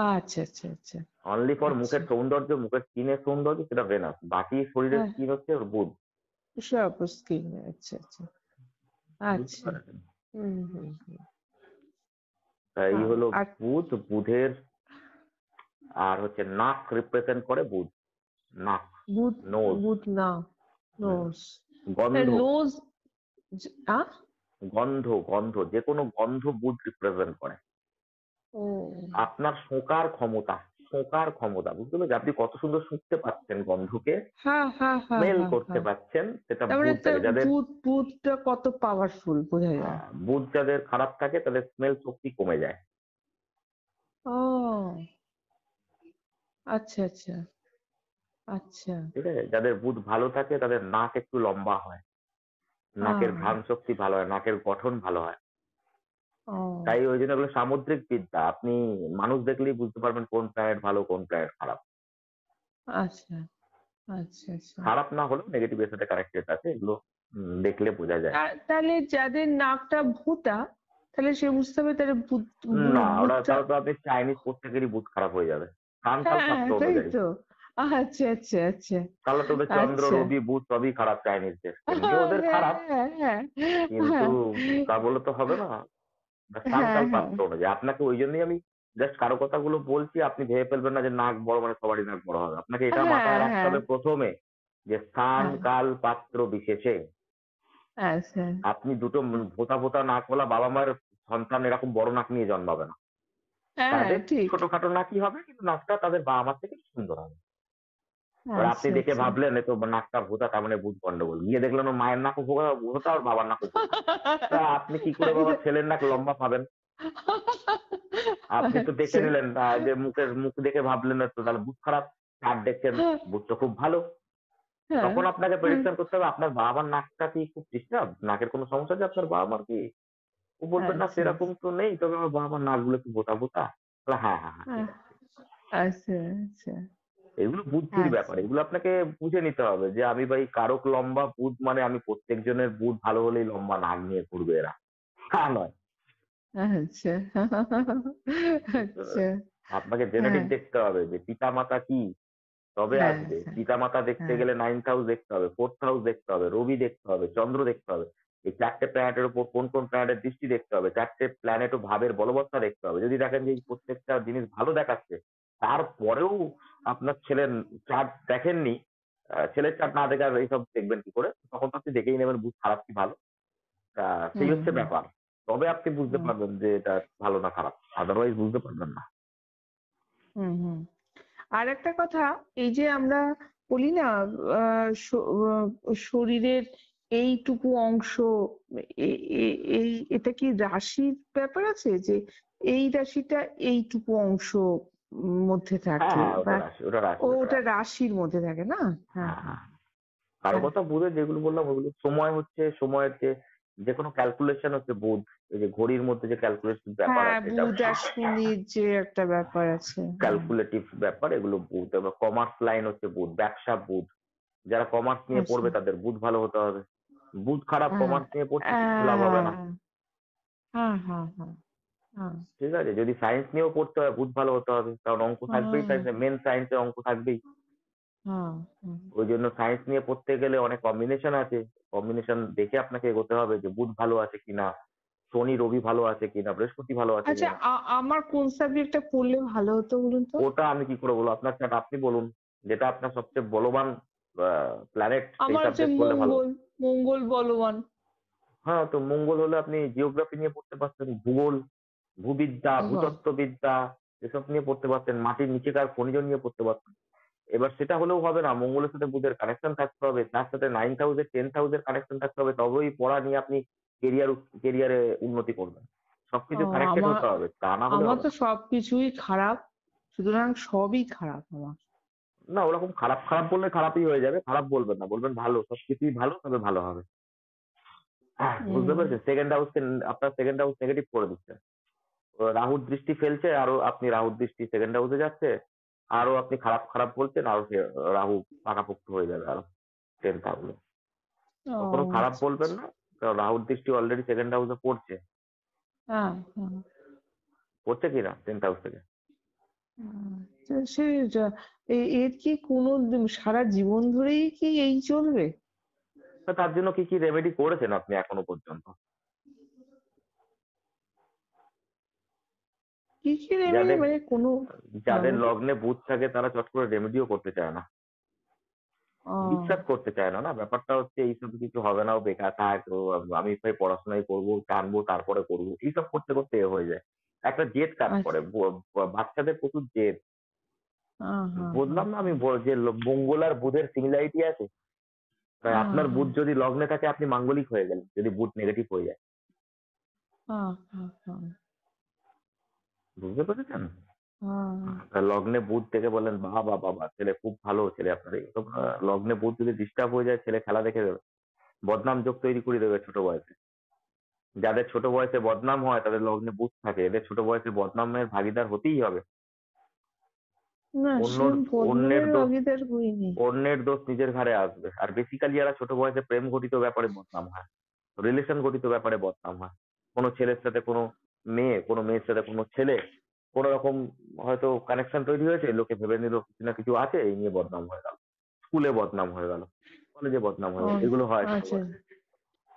আচ্ছা আচ্ছা আচ্ছা অনলি ফর আচ্ছা মুখের সৌন্দর্য, মুখের স্কিনের সৌন্দর্য, সেটা ভেনাস। বাকি শরীরের হ্যাঁ স্কিন হচ্ছে ওর বুধ। সব স্কিন আচ্ছা আচ্ছা বুঝতে আচ্ছা পারছেন? হুম এই হ্যাঁ হলো আর বুধ। বুধের আর হচ্ছে নাক রিপ্রেজেন্ট করে বুধ। নাক, বুধ নোজ, বুধ না নোজ গন্ধ, নোজ আহ গন্ধ, গন্ধ, যে কোনো গন্ধ বুধ রিপ্রেজেন্ট করে। ও আপনার শোঁকার ক্ষমতা, বুঝতে পারছেন? আপনি কত সুন্দর শুঁকতে পাচ্ছেন গন্ধকে, হ্যাঁ হ্যাঁ হ্যাঁ স্মেল হ্যাঁ করতে হ্যাঁ পাচ্ছেন, সেটা তার মানে বুধ থাকে। যাদের বুধটা কত পাওয়ারফুল বোঝা যায় বুধ যাদের খারাপ থাকে তাদের স্মেল শক্তি কমে যায়। ও আচ্ছা আচ্ছা আচ্ছা ঠিক আছে? যাদের বুধ ভালো থাকে তাদের নাক একটু লম্বা হয়, নাকের হ্যাঁ ঘ্রাণ শক্তি ভালো হয়, নাকের গঠন ভালো হয়। ও তাই ওই জন্য এগুলো সামুদ্রিক বিদ্যা, আপনি মানুষ দেখলেই বুঝতে পারবেন কোন প্ল্যানেট ভালো কোন প্ল্যানেট খারাপ। আচ্ছা, আচ্ছা, আচ্ছা। খারাপ না হলেও নেগেটিভ এর সাথে কানেক্টেড আছে, এগুলো দেখলে বোঝা যায়। তাহলে যাদের নাকটা ভোঁতা, তাহলে সে বুঝতে হবে তাহলে না, ওটা ভূতটা। তাহলে তো আপনি চাইনিজ প্রত্যেকেরই বুথ খারাপ হয়ে যাবে, কান কাল হ্যাঁ, পাত্র হ্যাঁ, তাই অনুযায়ী। তো। আচ্ছা, আচ্ছা, আচ্ছা, তাহলে তো ওদের চন্দ্র আচ্ছা। রবি বুধ সবই খারাপ চাইনিজদের, এমনি হ্যাঁ, ওদের হ্যাঁ, খারাপ, হ্যাঁ, কিন্তু হ্যাঁ, তা বলে তো হবে না। স্থান হ্যাঁ, কাল হ্যাঁ, পাত্র অনুযায়ী আপনাকে, ওই জন্যই আমি জাস্ট কারো কথাগুলো বলছি, আপনি ভেবে ফেলবেন না যে নাক বড় মানে সবারই নাক বড় হবে। আপনাকে এটা হ্যাঁ, মাথায় রাখতে হ্যাঁ, হবে প্রথমে, যে স্থান হ্যাঁ, কাল পাত্র বিশেষে আচ্ছা। আপনি দুটো ভোঁতা ভোঁতা নাকওয়ালা বাবা মায়ের সন্তান এরকম বড় নাক নিয়ে জন্মাবে না। হ্যাঁ, তাদের ঠিক। ছোটখাটো নাকই হবে, কিন্তু নাকটা তাদের বাবা মার থেকে সুন্দর হবে। এবার আপনি আচ্ছা, দেখে আচ্ছা। ভাবলেন এ তো নাকটা ভোঁতা, তার মানে ভূত গন্ডগোল, গিয়ে দেখলেন ওর মায়ের নাকও ভোঁতা আর বাবার নাকও ভোঁতা। তা আপনি কি করে বাবা ছেলের নাক লম্বা পাবেন? আপনি তো দেখে আচ্ছা। নিলেন যে মুখ দেখে ভাবলেন না তো তাহলে ভূত খারাপ, আর দেখছেন ভূত তো খুব ভালো। হ্যাঁ, তখন আপনাকে হ্যাঁ, প্রেডিকশন করতে হবে আপনার বাবার নাকটা কি খুব ডিস্টার্ব, নাকের কোনো সমস্যা আছে আপনার বাবা মার কি? ও বলবেন না আচ্ছা, সেরকম তো নেই, তবে আমার বাবা মার নাকগুলো একটু ভোঁতা ভোঁতা। হ্যাঁ হ্যাঁ হ্যাঁ, ঠিক আহ, আছে। আচ্ছা, আচ্ছা, এগুলো বুদ্ধির ব্যাপার, আচ্ছা, এগুলো আপনাকে বুঝে নিতে হবে যে আমি ভাই কারক লম্বা বুধ মানে আমি প্রত্যেকজনের বুধ ভালো হলেই লম্বা নাক নিয়ে ঘুরবে এরা, তা নয়। আচ্ছা, বুঝতে আচ্ছা, পেরেছেন? আপনাকে জেনেটিক হ্যাঁ, দেখতে হবে যে পিতা মাতা কি, তবে হ্যাঁ, আসবে। হ্যাঁ, পিতামাতা দেখতে হ্যাঁ, গেলে নাইন্থ হাউস দেখতে হবে, ফোর্থ হাউস দেখতে হবে, রবি দেখতে হবে, চন্দ্র দেখতে হবে। এই চারটে প্ল্যানেটের উপর কোন কোন প্ল্যানেটের দৃষ্টি দেখতে হবে, চারটে প্ল্যানেট ও ভাবের বলবত্তা দেখতে হবে। যদি দেখেন যে এই প্রত্যেকটা জিনিস ভালো দেখাচ্ছে, তারপরেও আপনার ছেলের চার্ট দেখেননি, ছেলের চার্ট না দেখে আর এইসব দেখবেন কি করে? তখন তো আপনি দেখেই নেবেন বুঝ খারাপ কি ভালো। সেই হুম, হচ্ছে হুম, ব্যাপার। তবে আপনি বুঝতে হুম, পারবেন যে এটা ভালো না খারাপ, আদারওয়াইজ বুঝতে পারবেন না। হুম, হুম। আর একটা কথা, এই যে আমরা বলি না, শরীরের এইটুকু অংশ, এটা কি রাশির ব্যাপার আছে যে এই রাশিটা এইটুকু অংশ মধ্যে হ্যাঁ থাকে, হ্যাঁ, ওটা বা রাশি, ওটা রাশি, ওটা ওটা রাশি। রাশির মধ্যে থাকে না? হ্যাঁ, হ্যাঁ হ্যাঁ, হ্যাঁ। কারো হ্যাঁ, কথা বুঝে যেগুলো বললাম ওগুলো, সময় হচ্ছে সময়ের যে কোনো ক্যালকুলেশন হচ্ছে বুধ, এই যে ঘড়ির মধ্যে যে ক্যালকুলেশন ব্যাপার হ্যাঁ, আছে এটা বুধ আর শনির যে একটা ব্যাপার আছে। হ্যাঁ, ক্যালকুলেটিভ ব্যাপার, এগুলো বুধ। এবার কমার্স লাইন হচ্ছে বুধ, ব্যবসা বুধ। যারা কমার্স নিয়ে আচ্ছা, পড়বে তাদের বুধ ভালো হতে হবে। বুধ খারাপ, হ্যাঁ, কমার্স নিয়ে পড়ছে কিছু লাভ হবে না। হ্যাঁ, হ্যাঁ, হ্যাঁ, হ্যাঁ, হ্যাঁ, ঠিক আছে, যদি সায়েন্স নিয়েও পড়তে হয় বুধ ভালো হতে হবে, কারণ অঙ্ক থাকবেই, হ্যাঁ, সায়েন্সে মেন সায়েন্সে অঙ্ক থাকবেই। হ্যাঁ, হ্যাঁ। ওই জন্য সায়েন্স নিয়ে পড়তে গেলে অনেক কম্বিনেশন আছে, কম্বিনেশন দেখে আপনাকে এগোতে হবে যে বুধ ভালো আছে কিনা, শনি রবি ভালো আছে কিনা, বৃহস্পতি ভালো আছে আচ্ছা, কিনা। আমার কোন সাবজেক্টটা পড়লে ভালো হতো বলুন তো? ওটা আমি কি করে বলবো, আপনার চার্ট আপনি বলুন, যেটা আপনার সবচেয়ে বলবান প্ল্যানেট সেই আমার হচ্ছে সাবজেক্ট পড়লে ভালো। মঙ্গল, মঙ্গল বলবান। হ্যাঁ, তো মঙ্গল হলে আপনি জিওগ্রাফি নিয়ে পড়তে পারতেন, ভূগোল, ভূবিদ্যা, বাহ! ভূতত্ত্ববিদ্যা এসব নিয়ে পড়তে পারতেন, মাটির নিচেকার খনিজ নিয়ে পড়তে পারতেন। এবার সেটা হলেও হবে না, মঙ্গলের সাথে বুধের কানেকশন থাকতে হবে, তার সাথে 9th হাউসের 10th হাউসের কানেকশন থাকতে হবে, তবেই পড়া নিয়ে আপনি কেরিয়ার কেরিয়ারে উন্নতি করবেন। ও, সবকিছু কানেক্টেড আমার হতে হবে, তা না হলে আমার হবে তো না। সবকিছুই খারাপ, সুতরাং সবই খারাপ আমার। না, ওরকম খারাপ খারাপ বললে খারাপই হয়ে যাবে, খারাপ বলবেন না, বলবেন ভালো, সবকিছুই ভালো, তবে ভালো হবে। বুঝতে হুম, পেরেছেন? সেকেন্ড হাউসকে, আপনার সেকেন্ড হাউস নেগেটিভ করে দিচ্ছে। রাহুর দৃষ্টি ফেলছে, আরো আপনি রাহুর দৃষ্টি সেকেন্ড হাউসে যাচ্ছে, আরো আপনি খারাপ খারাপ বলছেন, আরো রাহু পাকাপোক্ত হয়ে যাবে আরো 10th হাউসে। ও, কখনো খারাপ আচ্ছা, বলবেন আচ্ছা। না, কারণ রাহুর দৃষ্টি অলরেডি সেকেন্ড হাউসে পড়ছে। হ্যাঁ, হ্যাঁ, পড়ছে কিনা 10th হাউস থেকে? হ্যাঁ। তো সে এর কি কোনো সারা জীবন ধরেই কি এই চলবে? তা তার জন্য কি কি রেমেডি করেছেন আপনি এখনো পর্যন্ত? কি কি রেমেডি, যাদের মানে কোনো? হ্যাঁ, যাদের বলুন। লগ্নে বুধ থাকে তারা চট করে রেমেডিও করতে চায় না, বিশ্বাস ও, করতে চায় না। না, ব্যাপারটা হচ্ছে এইসব কিছু হবে না, ও বেকার থাক, ও আমি ভাই পড়াশোনাই করবো, টানবো তারপরে করবো, এইসব করতে করতে এ হয়ে যায়। একটা জেদ কাজ করে, আচ্ছা, বাচ্চাদের প্রচুর জেদ। হ্যাঁ, হ্যাঁ, হ্যাঁ, বললাম না আমি, যে মঙ্গল আর বুধের সিমিলারিটি আছে, তাই হ্যাঁ, আপনার বুধ হ্যাঁ, যদি লগ্নে থাকে আপনি মাঙ্গলিক হয়ে গেলেন, যদি বুধ নেগেটিভ হয়ে যায়। হ্যাঁ, হ্যাঁ, হ্যাঁ, বুঝতে পেরেছেন? হ্যাঁ, লগ্নে বুধ থেকে বললেন বাবা বাবা ছেলে খুব ভালো ছেলে আপনার, এইসব লগ্নে বুধ যদি ডিস্টার্ব হয়ে যায় ছেলে খেলা দেখে দেবে, বদনাম যোগ তৈরি করে দেবে ছোট বয়সে। যাদের ছোট বয়সে বদনাম হয় তাদের লগ্নে বুধ থাকে, এদের ছোট বয়সে বদনামের ভাগিদার হতেই হবে। না, অন্য সে অন্যের বদনামের দোষ ভাগিদার হইনি। অন্যের দোষ নিজের ঘাড়ে আসবে। আর বেসিক্যালি যারা ছোট বয়সে প্রেম ঘটিত ব্যাপারে বদনাম হয়, রিলেশন ঘটিত ব্যাপারে বদনাম হয়, কোনো ছেলের সাথে কোনো মেয়ের সাথে কোনো ছেলে কোনো রকম হয়তো কানেকশন তৈরি হয়েছে, লোকে ভেবে নিল কিছু না কিছু আছে, এই নিয়ে বদনাম হয়ে গেল, স্কুলে বদনাম হয়ে গেল, কলেজে বদনাম হয়ে ও, গেল, এগুলো হয় ছোট আচ্ছা। বয়সে।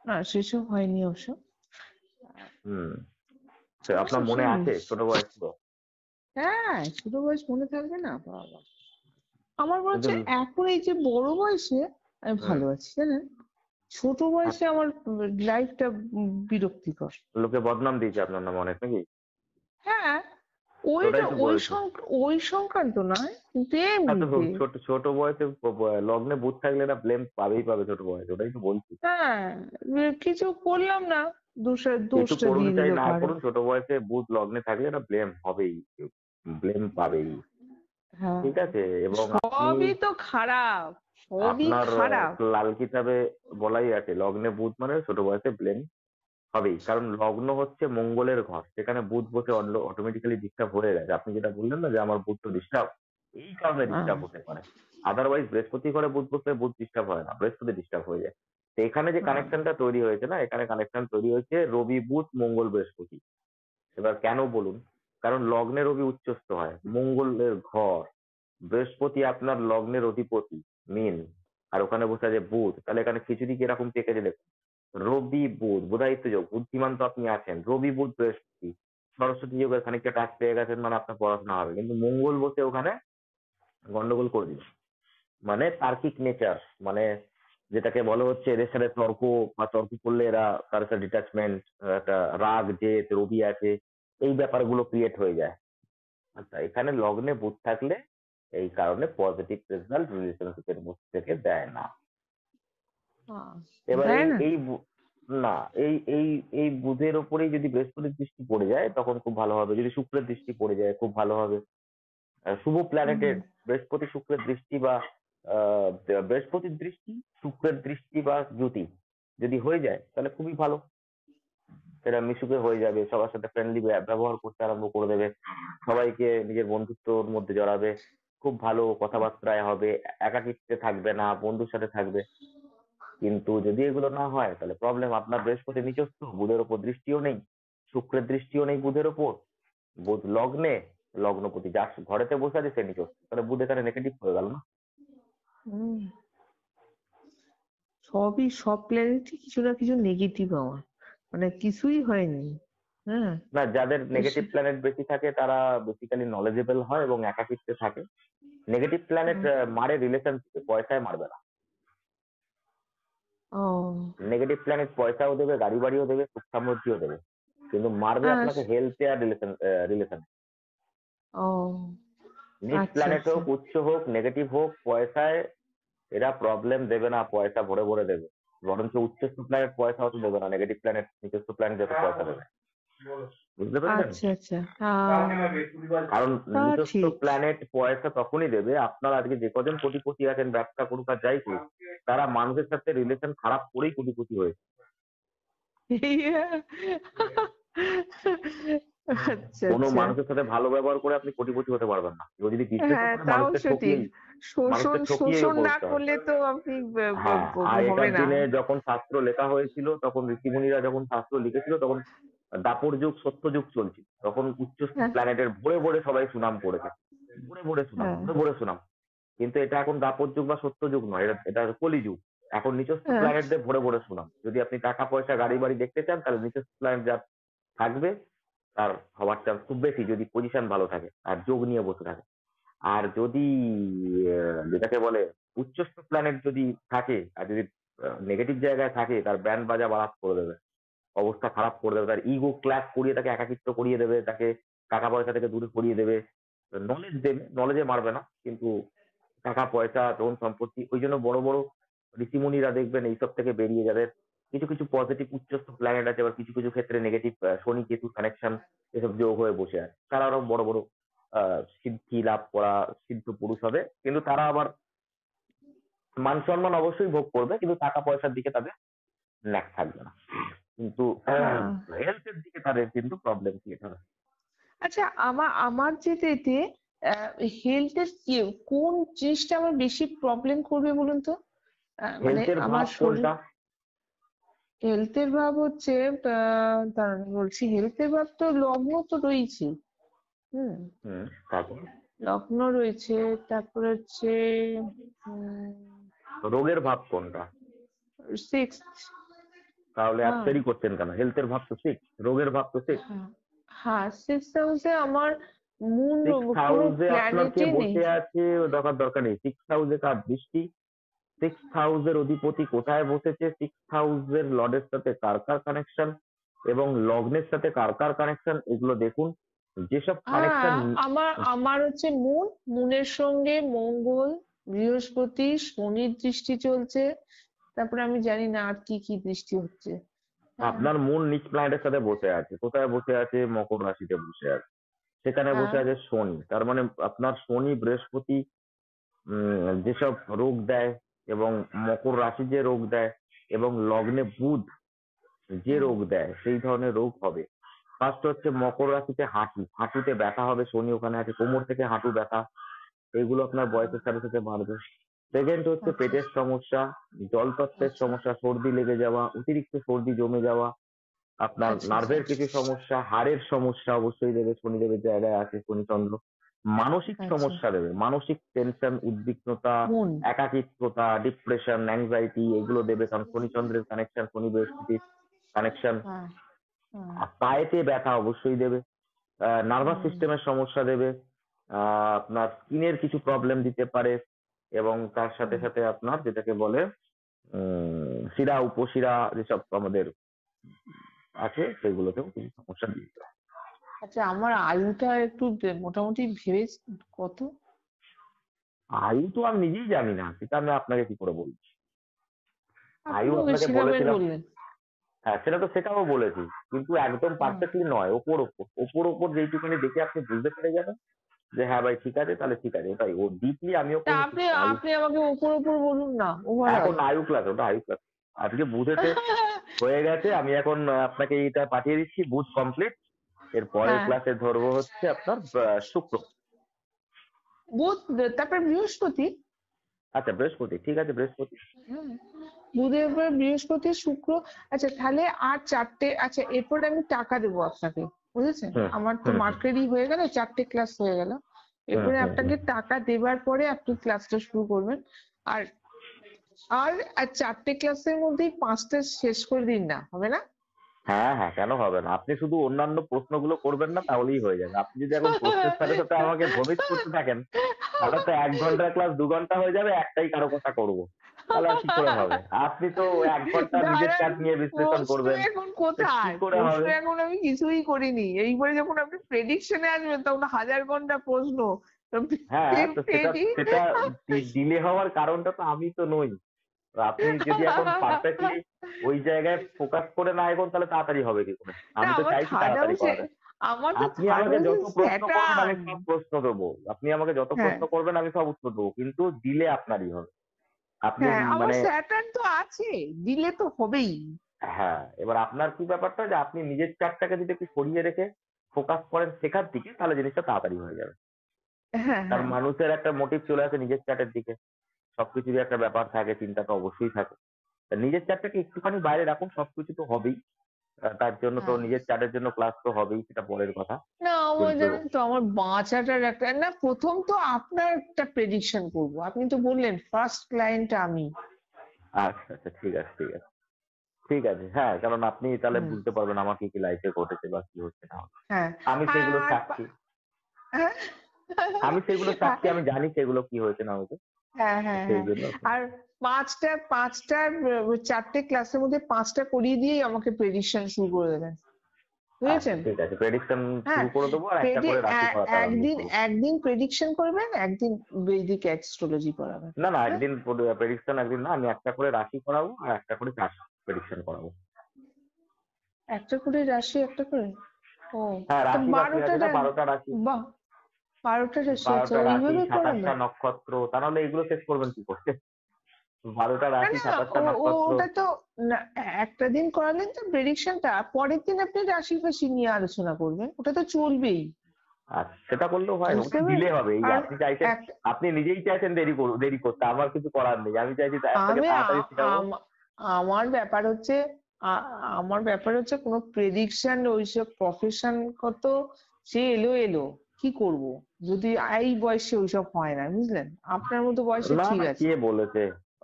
না, সেসব হয়নি অবশ্য। হুম। তো অবশ্য আপনার সে মনে আছে ছোট বয়স তো? হ্যাঁ, ছোট বয়স মনে থাকবে না বাবা? আমার মনে কিন্তু হচ্ছে এখন এই যে বড় বয়সে আমি হুম, ভালো আছি, জানেন? ছোট হ্যাঁ, বয়সে আমার লাইফটা বিরক্তিকর। লোকে বদনাম দিয়েছে আপনার নামে অনেক নাকি? হ্যাঁ, ওটাই ওইটা তো ওই বলছি। ওই সংক্রান্ত নয়, কিন্তু হ্যাঁ, তো এমনিতে। ছোট ছোট বয়সে লগ্নে বুধ থাকলে না ব্লেম পাবেই পাবে ছোট বয়সে, ওটাই তো বলছি। হ্যাঁ, কিছু করলাম না, কিছু দোষটা করুন দিয়ে চাই দিল না ঘাড়ে। করুন, ছোট বয়সে বুধ লগ্নে থাকলে না ব্লেম হবেই, ব্লেম পাবেই। হ্যাঁ, ঠিক আছে? এবং আপনি সবই তো খারাপ, সবই আপনার খারাপ। লাল কিতাবে বলাই আছে লগ্নে বুধ মানে ছোট বয়সে ব্লেম হবেই, কারণ লগ্ন হচ্ছে মঙ্গলের ঘর, সেখানে বুধ বসে অটোমেটিক্যালি ডিস্টার্ব হয়ে গেছে। আপনি যেটা বললেন না যে আমার বুধ তো ডিস্টার্ব, এই কারণে হ্যাঁ, ডিস্টার্ব হতে পারে। আদারওয়াইজ বৃহস্পতি ঘরে বুধ বসলে বুধ ডিস্টার্ব হয় না, বৃহস্পতি ডিস্টার্ব হয়ে যায়। তো এখানে যে হ্যাঁ, কানেকশনটা তৈরি হয়েছে না, এখানে কানেকশন তৈরি হয়েছে রবি বুধ মঙ্গল বৃহস্পতি। এবার কেন বলুন? কারণ লগ্নে রবি উচ্চস্থ হয়, মঙ্গলের ঘর, বৃহস্পতি আপনার লগ্নের অধিপতি, মিন, আর ওখানে বসে আছে বুধ, তাহলে এখানে খিচুড়ি কিরকম পেকেছে দেখুন। রবি বুধ, বুধায়িত্ব যোগ, বুদ্ধিমান তো আপনি আছেন, রবি বুধ বৃহস্পতি, সরস্বতী যোগের খানিকটা টাচ পেয়ে গেছেন, মানে আপনার পড়াশোনা হবে, কিন্তু মঙ্গল বসে ওখানে গন্ডগোল করে দিল। মানে তার্কিক নেচার, মানে যেটাকে বলা হচ্ছে এদের সাথে তর্ক, বা তর্ক করলে এরা কারোর সাথে ডিটাচমেন্ট, একটা রাগ জেদ রবি আছে, এই ব্যাপারগুলো ক্রিয়েট হয়ে যায়। আচ্ছা, এখানে লগ্নে বুধ থাকলে এই কারণে পজিটিভ রেজাল্ট রিলেশনশিপের মধ্যে থেকে দেয় না। হ্যাঁ, এবার দেয় এই না। এই না, এই এই এই বুধের ওপরেই যদি বৃহস্পতির দৃষ্টি পড়ে যায় তখন খুব ভালো হবে, যদি শুক্রের দৃষ্টি পড়ে যায় খুব ভালো হবে। শুভ হুম, প্ল্যানেটের বৃহস্পতি শুক্রের দৃষ্টি বা আহ, বৃহস্পতির দৃষ্টি, শুক্রের দৃষ্টি বা জ্যোতি যদি হয়ে যায় তাহলে খুবই ভালো। এরা মিশুকে হয়ে যাবে, সবার সাথে ফ্রেন্ডলি ব্যবহার করতে আরম্ভ করে দেবে, সবাইকে নিজের বন্ধুত্বর মধ্যে জড়াবে, খুব ভালো কথাবার্তায় হবে, একাকিত্বে থাকবে না, বন্ধুর সাথে থাকবে। কিন্তু যদি এগুলো না হয় তাহলে প্রবলেম। আপনার বৃহস্পতি নিচস্থ, বুধের ওপর দৃষ্টিও নেই, শুক্রের দৃষ্টিও নেই বুধের ওপর, বুধ লগ্নে, লগ্নপতি যার ঘরেতে বসে আছে সে নিচস্থ, তাহলে বুধ এখানে নেগেটিভ হয়ে গেল না? হুম। সব প্ল্যানেটই কিছু না কিছু নেগেটিভ আমার, মানে কিছুই হয়নি। হ্যাঁ। না, যাদের নেগেটিভ এস- প্ল্যানেট বেশি থাকে তারা বেসিক্যালি নলেজেবল হয় এবং একাকিত্বে থাকে। নেগেটিভ প্ল্যানেট হুম, মারে রিলেশনশিপে, পয়সায় মারবে না। ও, নেগেটিভ প্ল্যানেট পয়সাও দেবে, গাড়ি বাড়িও দেবে, সুখ সমৃদ্ধিও দেবে, কিন্তু মারবে আহ, আপনাকে হেলথে আর রিলেশন। ও, নিচ আচ্ছা, প্ল্যানেট আচ্ছা। হোক, উচ্চ হোক, নেগেটিভ হোক, পয়সায় এরা প্রবলেম দেবে না, পয়সা ভরে ভরে দেবে। বরঞ্চ উচ্চস্থ প্ল্যানেট পয়সা হতে দেবে না, নেগেটিভ প্ল্যানেট নিচস্থ প্ল্যানেট যত পয়সা দেবে। বুঝতে পেরেছেন? আচ্ছা, আচ্ছা, হ্যাঁ, কারণ তা নিচস্থ ঠিক। প্ল্যানেট পয়সা তখনই দেবে, আপনার আজকে যে কজন কোটিপতি আছেন, ব্যবসা করুক আর যাই করুক, তারা মানুষের সাথে রিলেশন খারাপ করেই কোটিপতি হয়েছে। আচ্ছা, কোনো আচ্ছা। মানুষের সাথে ভালো ব্যবহার করে আপনি কোটিপতি হতে পারবেন না। কেউ যদি বিজনেসও হ্যাঁ, করে তাও মানুষকে সঠিক। ঠকিয়েই, শোষণ মানুষকে ঠকিয়েই শোষণ উপরে না উঠতে হয়। করলে তো আপনি হ্যাঁ, আগেকার হবে না। দিনে যখন শাস্ত্র লেখা হয়েছিল, তখন ঋষিমুনিরা যখন শাস্ত্র লিখেছিল, তখন দাপর যুগ, সত্য যুগ চলছিল, তখন উচ্চস্থ হ্যাঁ, প্ল্যানেটের ভরে ভরে সবাই সুনাম করেছে, ভরে ভরে সুনাম, হ্যাঁ, ভরে ভরে সুনাম। কিন্তু এটা এখন দাপর যুগ বা সত্য যুগ নয়, এটা এটা কলিযুগ। এখন নিচস্থ হ্যাঁ, প্ল্যানেটদের ভরে ভরে সুনাম। যদি আপনি টাকা পয়সা গাড়ি বাড়ি দেখতে চান তাহলে নিচস্থ প্ল্যানেট যা থাকবে তার হওয়ার চান্স খুব বেশি, যদি পজিশন ভালো থাকে আর যোগ নিয়ে বসে থাকে। আর যদি যেটাকে বলে উচ্চস্থ প্ল্যানেট যদি থাকে আর যদি নেগেটিভ জায়গায় থাকে, তার ব্যান্ড বাজা বারাত করে দেবে, অবস্থা খারাপ করে দেবে, তার ইগো ক্লাস করিয়ে তাকে একাকিত্ব করিয়ে দেবে, তাকে টাকা পয়সা থেকে দূরে সরিয়ে দেবে। নলেজ দেবে, নলেজে মারবে না, কিন্তু টাকা পয়সা ধন সম্পত্তি, ওই জন্য বড় বড় ঋষিমুনিরা দেখবেন এইসব থেকে বেরিয়ে যাদের কিছু কিছু পজিটিভ উচ্চস্থ প্ল্যানেট আছে, আবার কিছু কিছু ক্ষেত্রে নেগেটিভ শনি কেতু কানেকশন এসব যোগ হয়ে বসে আছে, তারা আরো বড় বড় সিদ্ধি লাভ করা সিদ্ধ পুরুষ হবে, কিন্তু তারা আবার মান সম্মান অবশ্যই ভোগ করবে, কিন্তু টাকা পয়সার দিকে তাদের ন্যাক থাকবে না, কিন্তু হ্যাঁ। হেলথের দিকে তাদের কিন্তু প্রবলেম ক্রিয়েট হবে। আচ্ছা, আমার আমার যেতে হেলথের কোন জিনিসটা আমার বেশি প্রবলেম করবে বলুন তো? মানে হেলথের আমার ভাব শরীর, কোনটা? হেলথের ভাব হচ্ছে, দাঁড়ান বলছি, হেলথের ভাব তো লগ্ন তো রয়েছে। হুম, তারপর লগ্ন রয়েছে, তারপরে হচ্ছে রোগের ভাব কোনটা? সিক্স। তাহলে এত হ্যাঁ, দেরি করছেন কেন? হেলথের ভাব তো সিক্স, রোগের ভাব তো সিক্স। হ্যাঁ, হ্যাঁ, সিক্স হাউসে আমার মুন, সিক্স কোনো হাউসে আপনার কে প্ল্যানেটই নেই। বসে আছে দরকার নেই। সিক্স হাউসে কার দৃষ্টি, সিক্স হাউসের অধিপতি কোথায় বসেছে, সিক্স হাউসের লর্ডের সাথে কার কার কানেকশন এবং লগ্নের সাথে কার কার কানেকশন, এগুলো দেখুন। যেসব কানেকশন, হ্যাঁ, আমার আমার হচ্ছে মুন, মুনের সঙ্গে মঙ্গল, বৃহস্পতি, শনির দৃষ্টি চলছে। তারপরে আমি জানি না আর কি কি দৃষ্টি হচ্ছে। হ্যাঁ, আপনার মূল নিচ প্ল্যানেটের সাথে বসে আছে, কোথায় বসে আছে? মকর রাশিতে বসে আছে, সেখানে হ্যাঁ, বসে আছে শনি। তার মানে আপনার শনি বৃহস্পতি যেসব রোগ দেয় এবং মকর রাশি যে রোগ দেয় এবং লগ্নে বুধ যে হুম, রোগ দেয় সেই ধরনের রোগ হবে। ফার্স্ট হচ্ছে মকর রাশিতে হাঁটুতে ব্যথা হবে, শনি ওখানে আছে, কোমর থেকে হাঁটু ব্যথা, এগুলো আপনার হুম, বয়সের সাথে সাথে বাড়বে। সেকেন্ড হচ্ছে আচ্ছা, পেটের সমস্যা, জলতত্ত্বের আচ্ছা, সমস্যা, সর্দি লেগে যাওয়া, অতিরিক্ত সর্দি জমে যাওয়া, আপনার আচ্ছা, আচ্ছা, নার্ভের কিছু সমস্যা, হাড়ের সমস্যা অবশ্যই দেবে, শনিদেবের জায়গায় আছে শনিচন্দ্র। মানসিক আচ্ছা, সমস্যা দেবে, মানসিক টেনশন, উদ্বিগ্নতা, মুন, একাকিত্বতা, ডিপ্রেশন, অ্যাংজাইটি, এগুলো দেবে, কারণ শনিচন্দ্রের কানেকশন, শনি বৃহস্পতির কানেকশন। হ্যাঁ, হ্যাঁ, আর পায়েতে ব্যথা অবশ্যই দেবে, নার্ভাস হুম, সিস্টেমের সমস্যা দেবে, আপনার স্কিনের কিছু প্রবলেম দিতে পারে এবং তার সাথে হুম। সাথে আপনার যেটাকে বলে শিরা উপশিরা যেসব আমাদের আছে সেগুলোতেও কিছু সমস্যা দিয়ে দেবে। আচ্ছা, আমার আয়ুটা একটু মোটামুটি ভেবে কত? আয়ু তো আমি নিজেই জানি না, সেটা আমি আপনাকে কি করে বলবো? আপনি আয়ু ওকে আপনাকে শিখাবেন বলেছিলাম। বললেন। হ্যাঁ, সেটাও বলেছি, কিন্তু একদম হুম। পারফেক্টলি নয়, ওপর যেইটুকুনি দেখে আপনি বুঝতে পেরে যাবেন যে হ্যাঁ ভাই ঠিক আছে, তাহলে ঠিক আছে, ওটাই ও ডিপলি আমিও তা কোনো আপনি কিছু আয়ু। আপনি আমাকে উপর উপর বলুন না, ওভারঅল। এখন আয়ু ক্লাস, ওটা আয়ু ক্লাস আজকে বুঝেছে হয়ে গেছে। আমি এখন আপনাকে এইটা পাঠিয়ে দিচ্ছি, বুঝ কমপ্লিট। এর পরের হ্যাঁ, ক্লাসে ধরবো হচ্ছে আপনার শুক্র। বুধ, তারপর বৃহস্পতি। আচ্ছা বৃহস্পতি, ঠিক আছে বৃহস্পতি। হুম, বুধের পর বৃহস্পতি, শুক্র। আচ্ছা, তাহলে আর চারটে। আচ্ছা, এরপর আমি টাকা দেবো আপনাকে, বুঝেছেন? হুম আমার তো হুম হুম মার্কেটই হয়ে গেল, চারটে ক্লাস হয়ে গেল। হুম এরপরে হুম হুম। আপনাকে টাকা দেবার পরে আপনি ক্লাসটা শুরু করবেন। আর আর আর চারটে ক্লাসের মধ্যেই পাঁচটা শেষ করে দিন, না হবে না? হ্যাঁ হ্যাঁ, কেন হবে না? আপনি শুধু অন্যান্য প্রশ্নগুলো করবেন না, তাহলেই হয়ে যাবে। আপনি যদি এখন প্রশ্নের সাথে সাথে আমাকে ভ্রমিত করতে থাকেন, তাহলে তো 1 ঘন্টার ক্লাস 2 ঘন্টা হয়ে যাবে, একটাই কারো কথা করবো, তাহলে আর কি করে হবে? আপনি তো 1 ঘন্টা নিজের দাঁড়ান, চার্ট নিয়ে বিশ্লেষণ প্রশ্ন করবেন, এখন তো কি কোথায়? করে প্রশ্ন হবে? এখন আমি কিছুই করিনি। এইবারে যখন আপনি প্রেডিকশনে আসবেন তখন হাজার ঘন্টা প্রশ্ন। তো হ্যাঁ, তো সেটা predict- সেটা ডিলে হওয়ার কারণটা তো আমি তো নই। তো আপনি যদি এখন পারফেক্টলি ওই জায়গায় ফোকাস করে না এগোন, তাহলে তাড়াতাড়ি হবে কি করে? না, আমি তো আমার চাইছি থার্ড তাড়াতাড়ি হাউসে, করাতে। আমার তো আপনি থার্ড আমাকে হাউসে যত প্রশ্ন করবেন আমি স্যাটার্ন। সব প্রশ্ন দেবো, আপনি আমাকে যত হ্যাঁ, প্রশ্ন করবেন আমি সব উত্তর দেবো, কিন্তু দিলে আপনারই হবে। আপনি হ্যাঁ, আমার মানে স্যাটার্ন তো আছে, দিলে তো হবেই। হ্যাঁ, এবার আপনার কি ব্যাপারটা যে আপনি নিজের চার্টটাকে যদি একটু সরিয়ে রেখে ফোকাস করেন শেখার দিকে, তাহলে জিনিসটা তাড়াতাড়ি হয়ে যাবে। হ্যাঁ, কারণ হ্যাঁ, মানুষের একটা মোটিভ চলে আসে নিজের চার্টের দিকে, সবকিছুরই একটা ব্যাপার থাকে, চিন্তা তো অবশ্যই থাকে। তা নিজের চার্টটাকে একটুখানি বাইরে রাখুন, সবকিছু তো হবেই। তার জন্য তো হ্যাঁ। নিজের চার্টের জন্য ক্লাস তো হবেই, সেটা পরের কথা। না, আমার কিন্তু জানেন তো, আমার বাঁচাটার একটা না, প্রথম তো আপনার একটা প্রেডিকশন করবো। আপনি তো বললেন ফার্স্ট ক্লায়েন্ট আমি। আচ্ছা আচ্ছা, ঠিক আছে ঠিক আছে ঠিক আছে। হ্যাঁ, কারণ আপনি তাহলে হুম, বুঝতে পারবেন আমার কি কি লাইফে ঘটেছে বা কি হচ্ছে না হচ্ছে। হ্যাঁ, আমি সেগুলো আর সাক্ষী, হ্যাঁ, আমি সেগুলো সাক্ষী, আমি জানি সেগুলো কি হয়েছে না হয়েছে। হ্যাঁ, হ্যাঁ, সেই হ্যাঁ। জন্য আর পাঁচটা পাঁচটা চারটে ক্লাসের মধ্যে পাঁচটা করিয়ে দিয়েই আমাকে প্রেডিকশন শুরু করে দেবেন, আচ্ছা বুঝেছেন? ঠিক আছে, প্রেডিকশন হ্যাঁ, শুরু করে দেবো, আর একটা করে রাশি পড়াতে আরম্ভ একদিন করবো। একদিন প্রেডিকশন করবেন, একদিন বৈদিক অ্যাস্ট্রোলজি পড়াবেন। না না, হ্যাঁ, একদিন প্রেডিকশন, একদিন না, আমি একটা করে রাশি করাবো আর একটা করে চাষ প্রেডিকশন করাবো। একটা করে রাশি, একটা করে। ও, হ্যাঁ, তো রাশি বাকি আছে না, 12টা রাশি। বাহ, 12টা রাশি, আচ্ছা, 12টা রাশি, ওইভাবে পড়াবে? 27টা নক্ষত্র, তা নাহলে এগুলো শেষ করবেন কি করতে? 12টা না, রাশি, না, 27টা নক্ষত্র। ওটা তো না, একটা দিন করালেন তো প্রেডিকশনটা, পরের দিন আপনি রাশি ফাশি নিয়ে আলোচনা করবেন, ওটা তো চলবেই। আচ্ছা, সেটা করলেও হয়, বুঝতে ওটা দিলে পেরেছেন? হবে। এই কারণ আপনি চাইছেন, এক আপনি নিজেই চাইছেন দেরি করতে, আমার কিছু করার নেই। আমি চাইছি আপনাকে আমি তাড়াতাড়ি আ- শেখাবো। আম- আমার ব্যাপার হচ্ছে আমার ব্যাপার হচ্ছে কোনো প্রেডিকশন ওইসব প্রফেশনগত সে এলো এলো কি করব যদি এই বয়সে ওইসব হয় না বুঝলেন আপনার মতো বয়সে না ঠিক না, কে আছে। বলেছে?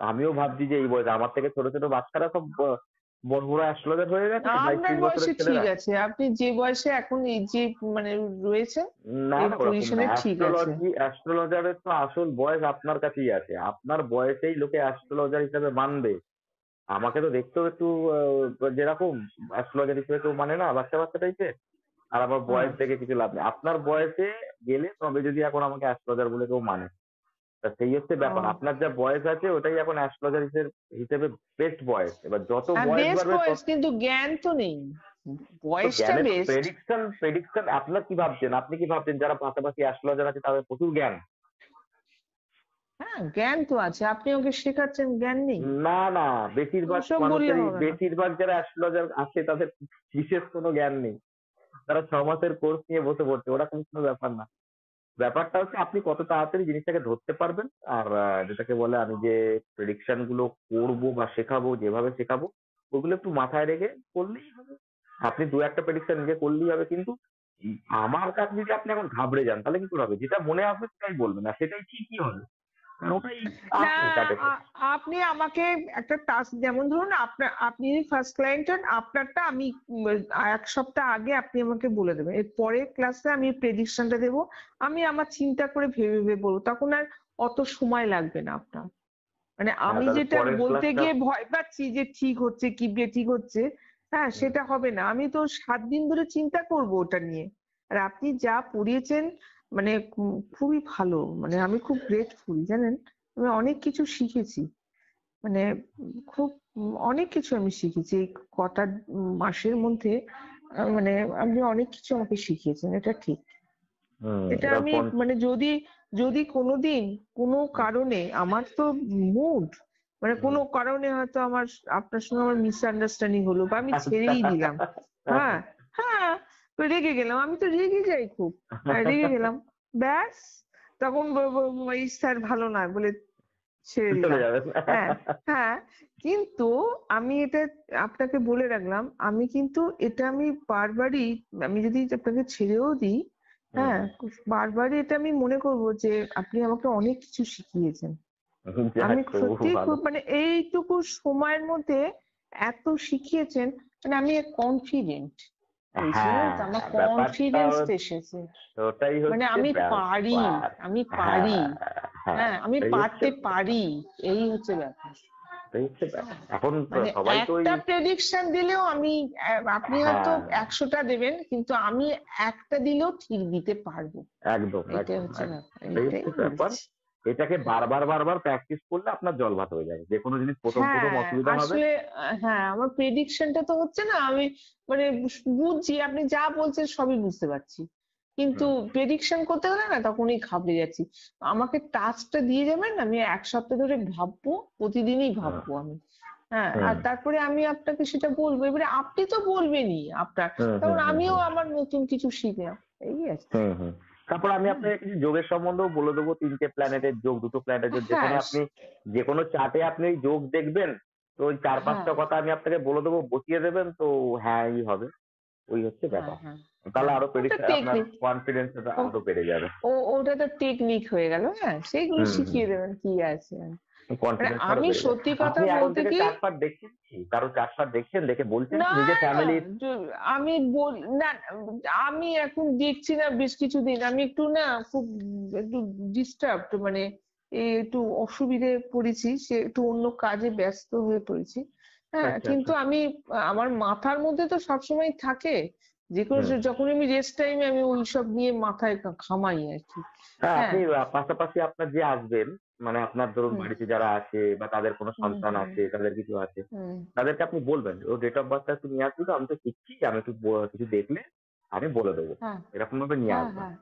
আমিও ভাবছি যে এই বয়সে আমার থেকে ছোট ছোট বাচ্চারা সব বড় বড় অ্যাস্ট্রোলজার হয়ে গেছে, বাইশ আপনার তেইশ বয়সে বছরের ঠিক ছেলেরা। আছে আপনি যে বয়সে এখন এই যে মানে রয়েছে না এই না, ওরকম না। পজিশনে ঠিক আছে। অ্যাস্ট্রোলজারের তো আসল বয়স আপনার কাছেই আছে। আপনার বয়সেই লোকে অ্যাস্ট্রোলজার হিসেবে মানবে। আমাকে তো দেখতেও একটু যেরকম অ্যাস্ট্রোলজার হিসেবে কেউ মানে না, বাচ্চা বাচ্চা টাইপের। আর আমার হ্যাঁ বয়স দেখে কিছু লাভ নেই। আপনার বয়সে গেলে তবে যদি এখন আমাকে অ্যাস্ট্রোলজার বলে কেউ মানে। তা সেই হচ্ছে ব্যাপার। ও আপনার যা বয়স আছে ওটাই এখন অ্যাস্ট্রোলজার হিসেবে বেস্ট বয়স। এবার যত হ্যাঁ বয়স বেস্ট বাড়বে বয়স তত কিন্তু জ্ঞান তো নেই তো বয়সটা জ্ঞানের তো বেস্ট। প্রেডিকশন আপনার কি ভাবছেন? আপনি কি ভাবছেন যারা পাশাপাশি অ্যাস্ট্রোলজার আছে তাদের প্রচুর জ্ঞান? হ্যাঁ জ্ঞান তো আছে আপনি ওকে শেখাচ্ছেন জ্ঞান নেই না না, বেশিরভাগ ওসব বললে মানুষেরই, হবে না। বেশিরভাগ যারা অ্যাস্ট্রোলজার আছে তাদের বিশেষ কোনো জ্ঞান নেই। তারা 6 মাসের কোর্স নিয়ে বসে পড়ছে, ওরকম কোনো ব্যাপার না। ব্যাপারটা হচ্ছে আপনি কত তাড়াতাড়ি জিনিসটাকে ধরতে পারবেন। আর যেটাকে বলে আমি যে প্রেডিকশন গুলো করবো বা শেখাবো, যেভাবে শেখাবো ওগুলো একটু মাথায় রেখে করলেই হবে। আপনি দু একটা প্রেডিকশন নিজে করলেই হবে, কিন্তু আমার কাছে যদি আপনি এখন ঘাবড়ে যান তাহলে কি করে হবে? যেটা মনে আসবে সেটাই বলবেন, আর সেটাই ঠিকই হবে, কারণ ওটাই না আছে চার্টে। আপনি আমাকে একটা টাস্ক যেমন ধরুন আপনি ফার্স্ট ক্লায়েন্ট হন আপনারটা আমি এক সপ্তাহ আগে আপনি আমাকে বলে দেবেন এর পরের ক্লাসে আমি প্রেডিকশনটা দেবো আমি আমার চিন্তা করে ভেবে ভেবে বলবো তখন আর অত সময় লাগবে না আপনার মানে হ্যাঁ, আমি তাহলে যেটা পরের বলতে ক্লাসটা। গিয়ে ভয় পাচ্ছি যে ঠিক হচ্ছে কি বেঠিক হচ্ছে হ্যাঁ সেটা হবে না আমি তো 7 দিন ধরে চিন্তা করব ওটা নিয়ে আর আপনি যা পড়িয়েছেন মানে খুবই ভালো মানে আমি খুব গ্রেটফুল জানেন আমি অনেক কিছু শিখেছি মানে খুব অনেক কিছু আমি শিখেছি এই কটা মাসের মধ্যে মানে আপনি অনেক কিছু আমাকে শিখিয়েছেন এটা ঠিক এটা এবার আমি মানে যদি যদি কোনোদিন কোনো কারণে আমার তো মুড মানে কোনো কারণে হয়তো আমার আপনার সঙ্গে আমার মিসআন্ডারস্ট্যান্ডিং হলো বা আমি ছেড়েই দিলাম হ্যাঁ হ্যাঁ তো রেগে গেলাম আমি তো রেগে যাই খুব রেগে গেলাম ব্যাস তখন এই স্যার ভালো না বলে ছেড়ে চলে দিলাম যাবেন। হ্যাঁ হ্যাঁ কিন্তু আমি এটা আপনাকে বলে রাখলাম আমি কিন্তু এটা আমি বারবারই আমি যদি আপনাকে ছেড়েও দিই হ্যাঁ বারবারই এটা আমি মনে করব যে আপনি আমাকে অনেক কিছু শিখিয়েছেন যাক, আমি তবু সত্যি ভালো। খুব মানে এইটুকু সময়ের মধ্যে এত শিখিয়েছেন মানে আমি কনফিডেন্ট হয়েছি জানেন হ্যাঁ, তো আমার ব্যাপারটা কনফিডেন্স এসেছে ওটাই মানে হচ্ছে আমি পারি ব্যাপার। আমি হ্যাঁ পারি হ্যাঁ, হ্যাঁ আমি এই হচ্ছে পারতে পারি এই হচ্ছে ব্যাপার এই হচ্ছে ব্যাপার। এখন মানে সবাই তো ওই। একটা প্রেডিকশন দিলেও আমি আপনি হয়তো হ্যাঁ, 100টা দেবেন কিন্তু আমি একটা দিলেও ঠিক দিতে পারবো একদম এটাই একদম হচ্ছে একদম, ব্যাপার এটাই এটাই হচ্ছে ব্যাপার। বলছি। এটাকে বারবার বারবার প্র্যাকটিস করলে আপনার জল ভাত হয়ে যাবে। যে কোনো জিনিস প্রথম প্রথম হ্যাঁ অসুবিধা হবে। আসলে হ্যাঁ আমার প্রেডিকশনটা তো হচ্ছে না আমি মানে বুঝছি আপনি যা বলছেন সবই বুঝতে পারছি কিন্তু হুম প্রেডিকশন করতে গেলে না তখনই ঘাবড়ে যাচ্ছি আমাকে টাস্কটা দিয়ে যাবেন আমি 1 সপ্তাহ ধরে ভাববো প্রতিদিনই হুম ভাববো আমি হ্যাঁ আর হুম তারপরে আমি আপনাকে সেটা বলবো এবারে আপনি তো বলবেনই আপনার হুম হুম তখন হুম আমিও হুম আমার নতুন কিছু শিখলাম এই আর কি হুম। তারপর আমি হুম। আপনাকে কিছু যোগের সম্বন্ধেও বলে দেবো। 3টে প্ল্যানেটের যোগ, 2টো প্ল্যানেটের যোগ, হ্যাঁ যে কোনো চার্টে আপনি ওই যোগ দেখবেন। তো ওই চার হ্যাঁ পাঁচটা কথা আমি আপনাকে বলে দেবো, বসিয়ে দেবেন তো হ্যাঁ ই হবে। ওই হচ্ছে হ্যাঁ ব্যাপার। হ্যাঁ তাহলে হ্যাঁ আরো ওটা প্রেডিকশন আপনার টেকনিক কনফিডেন্সটা আরো বেড়ে যাবে। ওটা তো টেকনিক হয়ে গেল হ্যাঁ সেইগুলো হুম। শিখিয়ে দেবেন কি আছে মানে কনফিডেন্স আরো আমি বেড়ে যাবে। সত্যি কথা আপনি এখন বলতে থেকে কি চার্ট ফার্ট দেখছেন কি? কারো চার্ট ফার্ট দেখছেন, দেখে বলছেন না কি নিজের না ফ্যামিলির? আমি না আমি এখন দেখছি না বেশ কিছুদিন আমি একটু না খুব একটু ডিস্টার্বড মানে একটু অসুবিধে পড়েছি সে একটু অন্য কাজে ব্যস্ত হয়ে পড়েছি হ্যাঁ আচ্ছা আচ্ছা। কিন্তু আমি আমার মাথার মধ্যে তো সবসময় থাকে যে কোনো হুম। যখন আমি রেস্ট টাইমে আমি ওইসব নিয়ে মাথায় ঘামাই আর কি হ্যাঁ, হ্যাঁ আপনি পাশাপাশি আপনার যে আসবেন, মানে আপনার ধরুন হুম বাড়িতে যারা আছে বা তাদের কোনো হুম সন্তান হুম আছে, তাদের কিছু আছে, হুম তাদেরকে আপনি বলবেন ওর ডেট অফ বার্থটা একটু নিয়ে আসবি তো, আমি তো শিখছি, আমি একটু কিছু দেখলে আমি বলে দেবো। হ্যাঁ এরকম ভাবে নিয়ে হ্যাঁ আসবেন। হ্যাঁ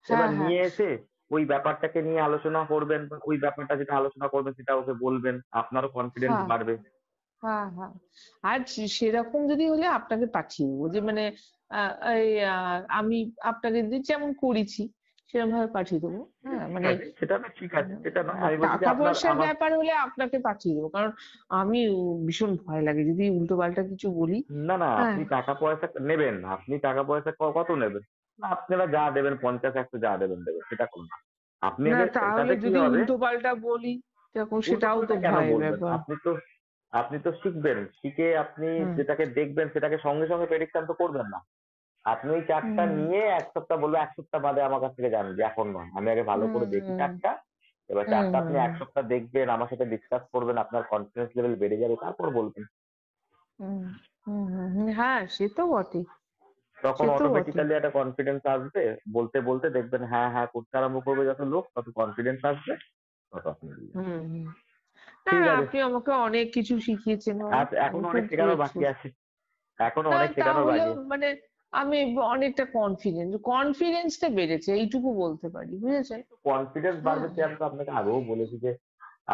এবার হ্যাঁ হ্যাঁ নিয়ে এসে ওই ব্যাপারটাকে নিয়ে আলোচনা করবেন, বা ওই ব্যাপারটা যেটা আলোচনা করবেন সেটা ওকে বলবেন, আপনারও কনফিডেন্স হ্যাঁ বাড়বে। হ্যাঁ হ্যাঁ আর সেরকম যদি হলে আপনাকে পাঠিয়ে দেবো যে মানে এই আমি আপনাকে যেমন করেছি সেরকম ভাবে পাঠিয়ে দেবো। হ্যাঁ, ঠিক মানে আছে, সেটা তো ঠিক আছে, সেটা নয়, আমি বলছি যে টাকা আপনার পয়সার আমার ব্যাপার হলে আপনাকে পাঠিয়ে দেবো, কারণ আমি ভীষণ ভয় লাগে যদি উল্টো পাল্টা কিছু বলি। না না, হ্যাঁ। আপনি টাকা পয়সা নেবেন না, আপনি টাকা পয়সা কত নেবেন? না, আপনারা যা দেবেন 50-100 যা দেবেন দেবেন, সেটা করুন না। আপনি না, আগে তাহলে এটাতে কি যদি হবে, উল্টো পাল্টা বলি তখন উল্টো সেটাও তো পাল্টা কেন ভয়ের বলবেন? ব্যাপার। আপনি তো শিখবেন, শিখে আপনি হুম। যেটাকে দেখবেন সেটাকে সঙ্গে সঙ্গে প্রেডিকশন তো করবেন না। আপনি ওই চার্টটা হুম। নিয়ে 1 সপ্তাহ বলবো, 1 সপ্তাহ বাদে আমার কাছ থেকে জানবে, এখন নয়। আমি আগে ভালো করে দেখি হুম। চার্টটা। এবার হুম। চার্টটা আপনি হুম। 1 সপ্তাহ দেখবেন, আমার সাথে ডিসকাস করবেন, আপনার কনফিডেন্স লেভেল বেড়ে যাবে, তারপর বলবেন। হুম। হুম। হুম। হুম। হ্যাঁ, সে তো বটে। তখন সে তো বটে। অটোমেটিক্যালি একটা কনফিডেন্স আসবে, বলতে বলতে দেখবেন হ্যাঁ হ্যাঁ করতে আরম্ভ করবে যত লোক, তত কনফিডেন্স আসবে, তত আপনি এগিয়ে যাবেন। হুম। হুম। না, ঠিক না, আছে, আপনি আমাকে অনেক কিছু শিখিয়েছেন বাবা। আর আমি এখনো খুব অনেক শেখানোর বাকি গ্রেটফুল। আছে, এখনো না, অনেক শেখানোর তাহলেও বাকি আছে। মানে আমি অনেকটা কনফিডেন্সটা বেড়েছে এইটুকু বলতে পারি, বুঝেছেন? কনফিডেন্স হ্যাঁ। বাড়বে, সে আমি তো আপনাকে আগেও বলেছি যে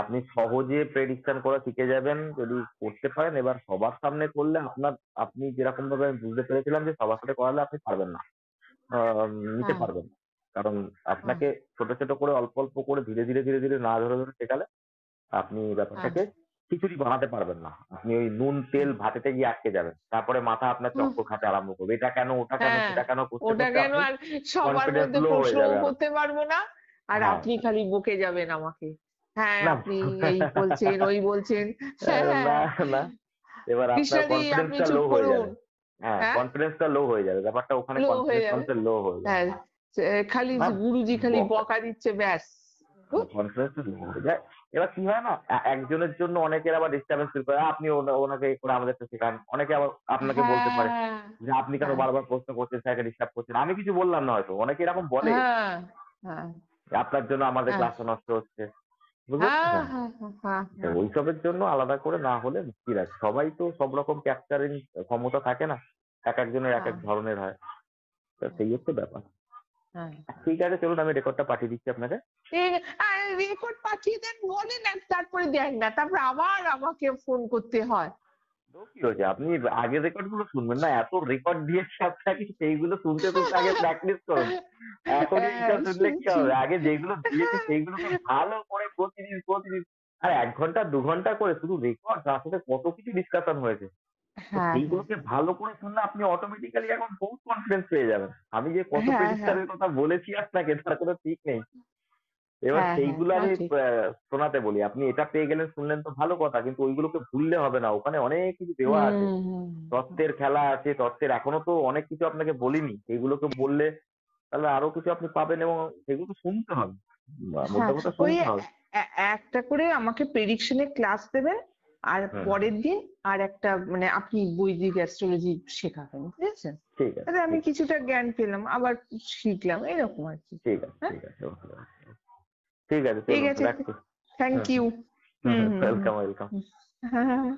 আপনি সহজে প্রেডিকশন করা শিখে যাবেন যদি করতে পারেন। এবার সবার সামনে করলে আপনি যেরকম ভাবে আমি বুঝতে পেরেছিলাম যে সবার সাথে করালে আপনি পারবেন না, নিতে হ্যাঁ। পারবেন না। কারণ হ্যাঁ। আপনাকে ছোট ছোট করে অল্প অল্প করে ধীরে ধীরে ধীরে ধীরে না ধরে ধরে শেখালে আপনি হ্যাঁ। ব্যাপারটাকে খিচুড়ি বানাতে পারবেন না। আপনি ওই নুন তেল হ্যাঁ। ভাতেতে গিয়ে আটকে যাবেন, তারপরে মাথা আপনার হুম। চক্কর খাতে আরম্ভ করবে, এটা কেন ওটা কেন হ্যাঁ, সেটা কেন করতে ওটা করতে কেন, আপনি আর সবার কনফিডেন্স মধ্যে লো হয়ে যাবে প্রশ্নও আরো। করতে পারবো না। আর হ্যাঁ, আপনি খালি বকে যাবেন আমাকে। হ্যাঁ, না আপনি এই বলছেন, ওই বলছেন। হ্যাঁ, না হ্যাঁ। না, এবার আপনার কৃষ্ণাদি আপনি কনফিডেন্সটা লো চুপ হয়ে করুন। যাবে। হ্যাঁ, হ্যাঁ, কনফিডেন্সটা লো হয়ে যাবে, ব্যাপারটা ওখানে লো হয়ে কনফিডেন্স যাবে। মানুষের লো হয়ে যাবে। হ্যাঁ, খালি না, গুরুজি খালি বকা বকা দিচ্ছে ব্যাস। উফ, কনফিডেন্স লো হয়ে যায়। এবার কি হয় না, একজনের জন্য অনেকের আবার ডিস্টার্বেন্স ফিল করে, আপনি ওনাকে এ করে আমাদেরকে শেখান, অনেকে আবার আপনাকে বলতে পারে হ্যাঁ। যে আপনি কেন হ্যাঁ। বারবার প্রশ্ন করছেন, স্যারকে ডিস্টার্ব করছেন। আমি কিছু বললাম না হয়তো, অনেকে এরকম বলে হ্যাঁ। হ্যাঁ। যে আপনার জন্য আমাদের হ্যাঁ। ক্লাসটা নষ্ট হচ্ছে, বুঝতে হ্যাঁ। পারছেন? হ্যাঁ। হ্যাঁ। তো হ্যাঁ। ওইসবের জন্য আলাদা করে না হলে মুশকিল আছে। সবাই তো সব রকম ক্যাপচারিং ক্ষমতা থাকে না, এক একজনের এক হ্যাঁ। এক ধরনের হয়। তো হ্যাঁ। সেই হচ্ছে ব্যাপার। হ্যাঁ। ঠিক আছে, চলুন আমি রেকর্ডটা পাঠিয়ে দিচ্ছি আপনাকে। ঠিক, আর রেকর্ড পাঠিয়ে দেন বলেন, আর তারপরে দেন না, তারপর আবার আমাকে ফোন করতে হয়। তো কি হয়েছে, আপনি আগের রেকর্ড গুলো শুনবেন না? এত রেকর্ড দিয়েছি আপনাকে, সেইগুলো শুনতে শুনতে আগে প্র্যাকটিস করুন। এখনই হ্যাঁ, এইসব শুনলে কি শুনছি। হবে? আগে যেগুলো দিয়েছি সেইগুলোকে ভালো করে প্রতিদিন প্রতিদিন, আর 1 ঘন্টা 2 ঘন্টা করে শুধু রেকর্ড, তার সাথে কত কিছু ডিসকাশন হয়েছে। তো হ্যাঁ। হ্যাঁ। সেইগুলোকে ভালো করে শুনলে আপনি অটোমেটিক্যালি এখন বহুত কনফিডেন্স পেয়ে যাবেন। আমি যে কত হ্যাঁ। হ্যাঁ। প্রেডিকশনের কথা বলেছি আপনাকে তার কোনো ঠিক নেই। এবার হ্যাঁ। হ্যাঁ, সেইগুলো তা আমি ঠিক। শোনাতে বলি। আপনি এটা পেয়ে গেলেন, শুনলেন তো ভালো কথা, কিন্তু ওইগুলোকে ভুললে হবে না। ওখানে অনেক কিছু দেওয়া আছে। হুম। হুম। তত্ত্বের খেলা আছে, তত্ত্বের এখনো তো অনেক কিছু আপনাকে বলিনি। সেগুলোকে বললে তাহলে আরো কিছু আপনি পাবেন, এবং সেগুলো শুনতে হবে। হ্যাঁ, মোদ্দা কথা ওই শুনতে হবে। একটা করে আমাকে প্রেডিকশনের ক্লাস দেবেন, আর হুম, পরের দিন আর একটা মানে আপনি বৈদিক অ্যাস্ট্রোলজি শেখাবেন, বুঝেছেন? ঠিক আছে, তাহলে আমি ঠিক আছে, কিছুটা জ্ঞান পেলাম, আবার শিখলাম, এরকম আর কি। ঠিক আছে, হ্যাঁ, ঠিক আছে, ওকে, ওকে। ঠিক আছে, ঠিক চলুন আছে। রাখছি। Thank hmm, you. হুম, হুম। হুম, হুম। হুম। Welcome, welcome. হুম। হ্যাঁ।